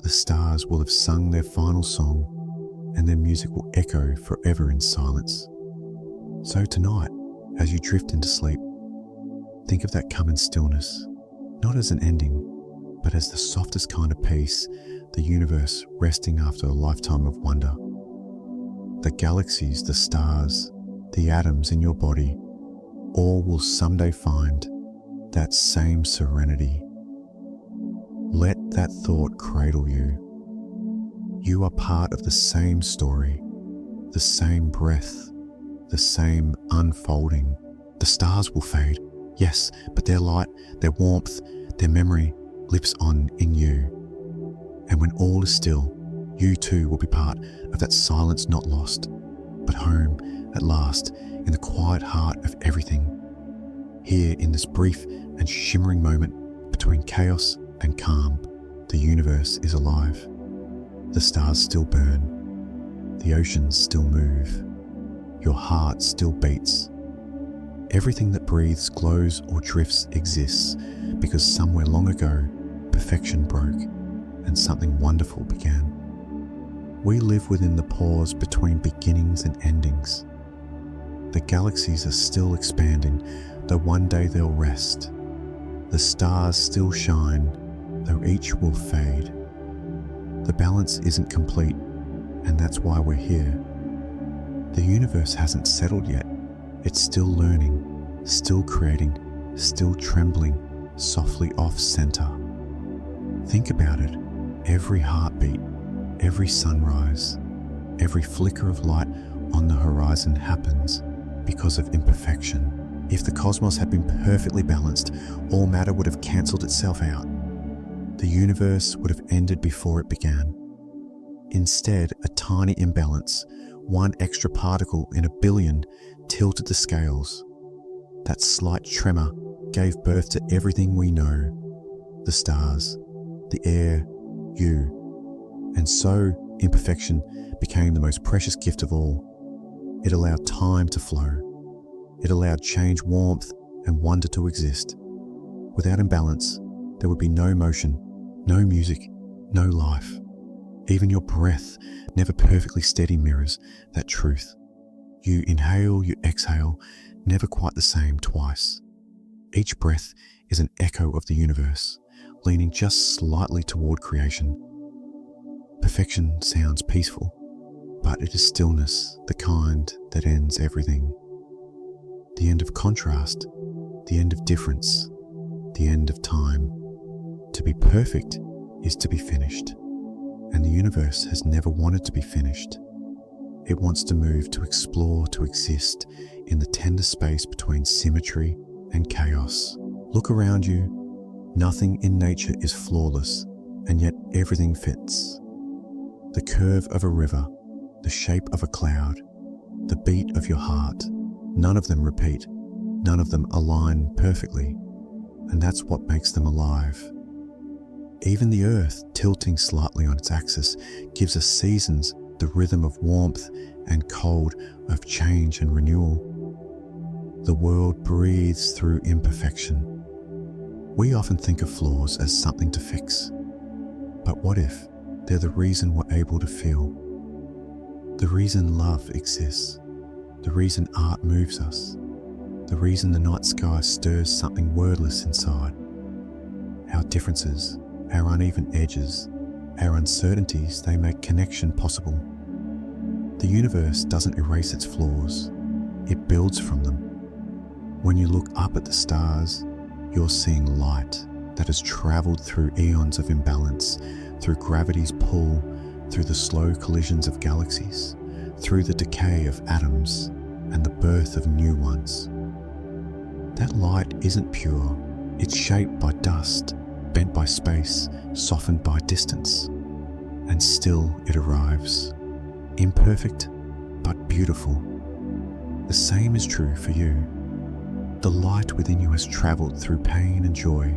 The stars will have sung their final song, and their music will echo forever in silence. So tonight, as you drift into sleep, think of that coming stillness, not as an ending, but as the softest kind of peace, the universe resting after a lifetime of wonder. The galaxies, the stars, the atoms in your body, all will someday find that same serenity. Let that thought cradle you. You are part of the same story, the same breath, the same unfolding. The stars will fade, yes, but their light, their warmth, their memory lives on in you. And when all is still, you too will be part of that silence not lost, but home at last in the quiet heart of everything. Here in this brief and shimmering moment between chaos and calm, the universe is alive. The stars still burn. The oceans still move. Your heart still beats. Everything that breathes, glows, or drifts exists because somewhere long ago, perfection broke and something wonderful began. We live within the pause between beginnings and endings. The galaxies are still expanding, though one day they'll rest. The stars still shine, though each will fade. The balance isn't complete, and that's why we're here. The universe hasn't settled yet. It's still learning, still creating, still trembling, softly off-center. Think about it. Every heartbeat, every sunrise, every flicker of light on the horizon happens because of imperfection. If the cosmos had been perfectly balanced, all matter would have cancelled itself out. The universe would have ended before it began. Instead, a tiny imbalance, one extra particle in a billion, tilted the scales. That slight tremor gave birth to everything we know: the stars, the air, you. And so, imperfection became the most precious gift of all. It allowed time to flow. It allowed change, warmth, and wonder to exist. Without imbalance, there would be no motion, no music, no life. Even your breath, never perfectly steady, mirrors that truth. You inhale, you exhale, never quite the same twice. Each breath is an echo of the universe, leaning just slightly toward creation. Perfection sounds peaceful, but it is stillness, the kind that ends everything. The end of contrast, the end of difference, the end of time. To be perfect is to be finished, and the universe has never wanted to be finished. It wants to move, to explore, to exist in the tender space between symmetry and chaos. Look around you. Nothing in nature is flawless, and yet everything fits. The curve of a river, the shape of a cloud, the beat of your heart, none of them repeat, none of them align perfectly, and that's what makes them alive. Even the earth, tilting slightly on its axis, gives us seasons, the rhythm of warmth and cold, of change and renewal. The world breathes through imperfection. We often think of flaws as something to fix. But what if they're the reason we're able to feel? The reason love exists, the reason art moves us, the reason the night sky stirs something wordless inside. Our differences, our uneven edges, our uncertainties, they make connection possible. The universe doesn't erase its flaws, it builds from them. When you look up at the stars, you're seeing light that has traveled through eons of imbalance, through gravity's pull, through the slow collisions of galaxies, through the decay of atoms and the birth of new ones. That light isn't pure, it's shaped by dust, bent by space, softened by distance. And still it arrives, imperfect but beautiful. The same is true for you. The light within you has traveled through pain and joy,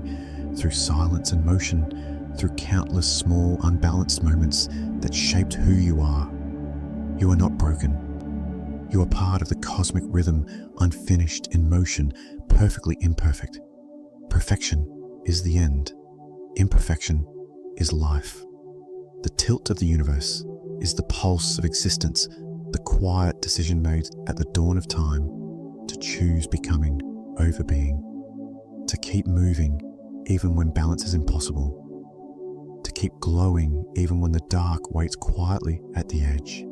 through silence and motion, through countless small, unbalanced moments that shaped who you are. You are not broken. You are part of the cosmic rhythm, unfinished, in motion, perfectly imperfect. Perfection is the end. Imperfection is life. The tilt of the universe is the pulse of existence, the quiet decision made at the dawn of time to choose becoming over being, to keep moving even when balance is impossible, to keep glowing even when the dark waits quietly at the edge.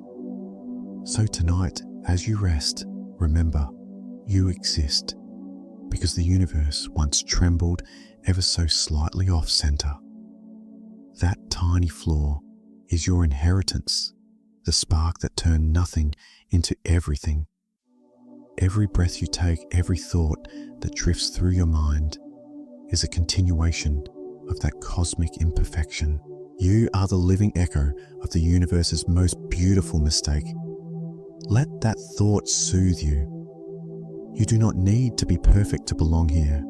So tonight, as you rest, remember, you exist because the universe once trembled ever so slightly off-center. That tiny flaw is your inheritance, the spark that turned nothing into everything. Every breath you take, every thought that drifts through your mind is a continuation of that cosmic imperfection. You are the living echo of the universe's most beautiful mistake. Let that thought soothe you. You do not need to be perfect to belong here.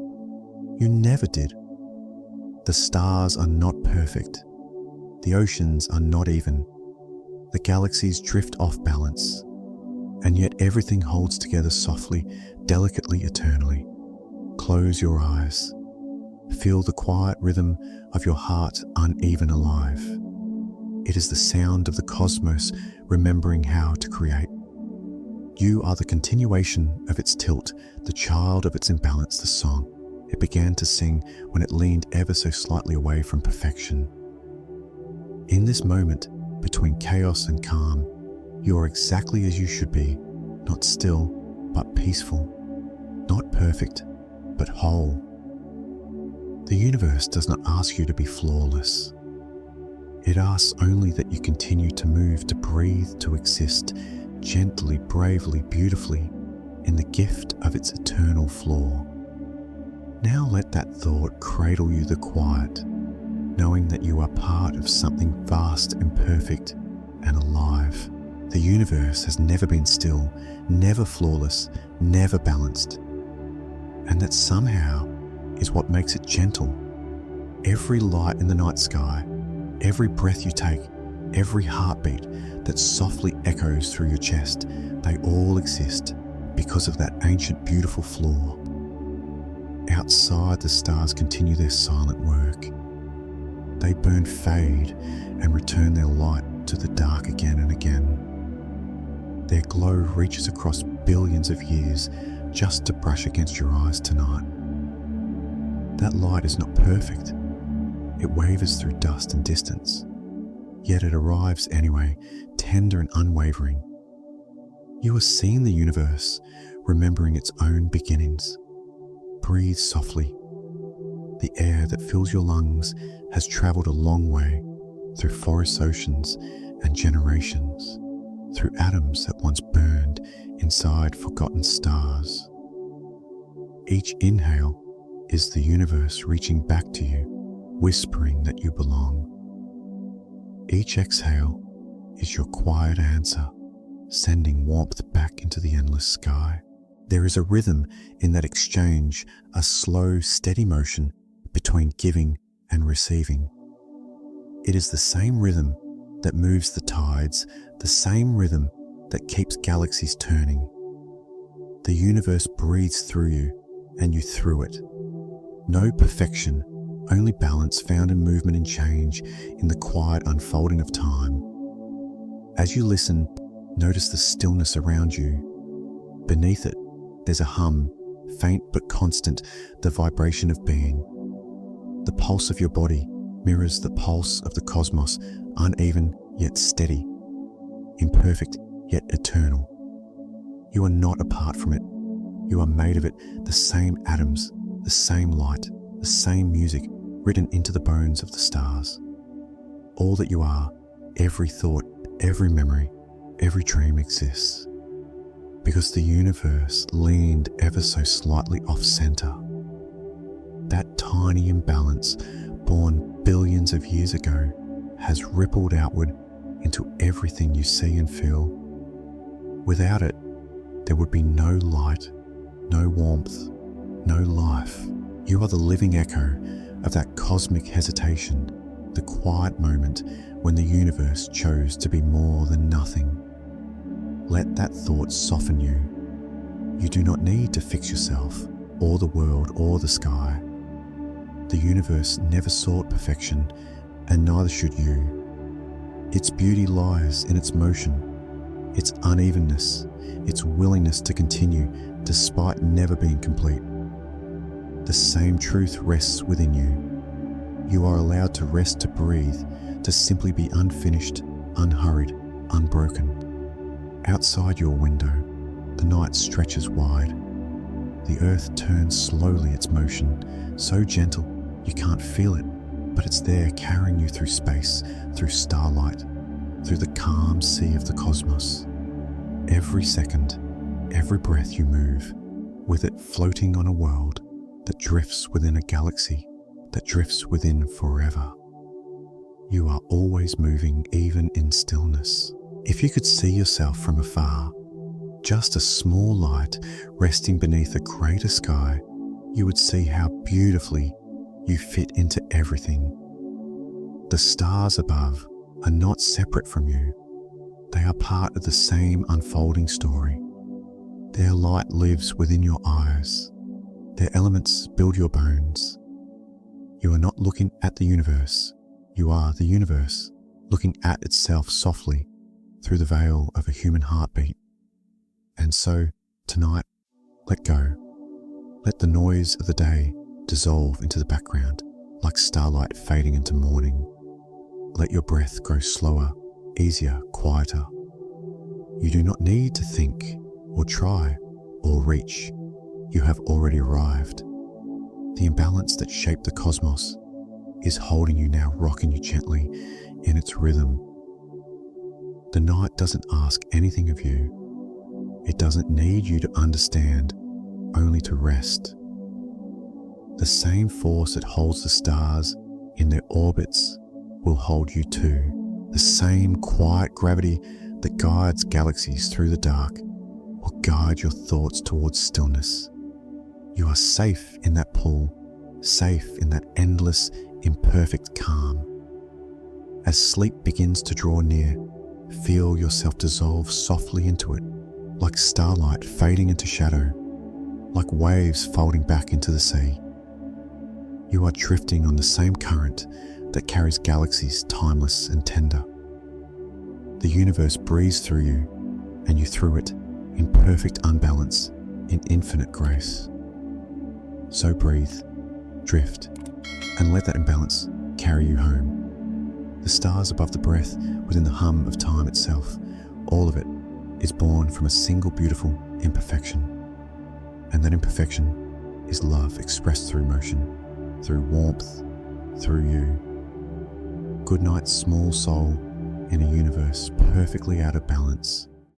You never did. The stars are not perfect. The oceans are not even. The galaxies drift off balance. and yet everything holds together softly, delicately, eternally. Close your eyes. Feel the quiet rhythm of your heart uneven alive. It is the sound of the cosmos remembering how to create. You are the continuation of its tilt, the child of its imbalance, the song it began to sing when it leaned ever so slightly away from perfection. In this moment, between chaos and calm, you are exactly as you should be, not still, but peaceful, not perfect, but whole. The universe does not ask you to be flawless. It asks only that you continue to move, to breathe, to exist, gently, bravely, beautifully, in the gift of its eternal flaw. Now let that thought cradle you the quiet, knowing that you are part of something vast and perfect and alive. The universe has never been still, never flawless, never balanced. And that somehow is what makes it gentle. Every light in the night sky, every breath you take, every heartbeat that softly echoes through your chest, they all exist because of that ancient, beautiful flaw. Outside, the stars continue their silent work. They burn, fade, and return their light to the dark again and again. Their glow reaches across billions of years just to brush against your eyes tonight. That light is not perfect. It wavers through dust and distance, yet it arrives anyway, tender and unwavering. You are seeing the universe, remembering its own beginnings. Breathe softly. The air that fills your lungs has traveled a long way through forest oceans and generations, through atoms that once burned inside forgotten stars. Each inhale is the universe reaching back to you, whispering that you belong. Each exhale is your quiet answer, sending warmth back into the endless sky. There is a rhythm in that exchange, a slow, steady motion between giving and receiving. It is the same rhythm that moves the tides, the same rhythm that keeps galaxies turning. The universe breathes through you and you through it. No perfection, only balance found in movement and change, in the quiet unfolding of time. As you listen, notice the stillness around you. Beneath it, there's a hum, faint but constant, the vibration of being. The pulse of your body mirrors the pulse of the cosmos, uneven yet steady, imperfect yet eternal. You are not apart from it. You are made of it, the same atoms, the same light, the same music written into the bones of the stars. All that you are, every thought, every memory, every dream exists. Because the universe leaned ever so slightly off-center. That tiny imbalance, born billions of years ago, has rippled outward into everything you see and feel. Without it, there would be no light, no warmth, no life. You are the living echo of that cosmic hesitation, the quiet moment when the universe chose to be more than nothing. Let that thought soften you. You do not need to fix yourself, or the world, or the sky. The universe never sought perfection, and neither should you. Its beauty lies in its motion, its unevenness, its willingness to continue despite never being complete. The same truth rests within you. You are allowed to rest, to breathe, to simply be unfinished, unhurried, unbroken. Outside your window, the night stretches wide. The earth turns slowly its motion, so gentle you can't feel it, but it's there carrying you through space, through starlight, through the calm sea of the cosmos. Every second, every breath you move, with it floating on a world that drifts within a galaxy, that drifts within forever. You are always moving, even in stillness. If you could see yourself from afar, just a small light resting beneath a greater sky, you would see how beautifully you fit into everything. The stars above are not separate from you. They are part of the same unfolding story. Their light lives within your eyes. Their elements build your bones. You are not looking at the universe. You are the universe looking at itself softly through the veil of a human heartbeat. And so, tonight, let go. Let the noise of the day dissolve into the background like starlight fading into morning. Let your breath grow slower, easier, quieter. You do not need to think or try or reach. You have already arrived. The imbalance that shaped the cosmos is holding you now, rocking you gently in its rhythm. The night doesn't ask anything of you. It doesn't need you to understand, only to rest. The same force that holds the stars in their orbits will hold you too. The same quiet gravity that guides galaxies through the dark will guide your thoughts towards stillness. You are safe in that pull, safe in that endless, imperfect calm. As sleep begins to draw near, feel yourself dissolve softly into it, like starlight fading into shadow, like waves folding back into the sea. You are drifting on the same current that carries galaxies timeless and tender. The universe breathes through you, and you through it, in perfect unbalance, in infinite grace. So breathe, drift, and let that imbalance carry you home. The stars above the breath within the hum of time itself, all of it is born from a single beautiful imperfection. And that imperfection is love expressed through motion, through warmth, through you. Good night, small soul, in a universe perfectly out of balance.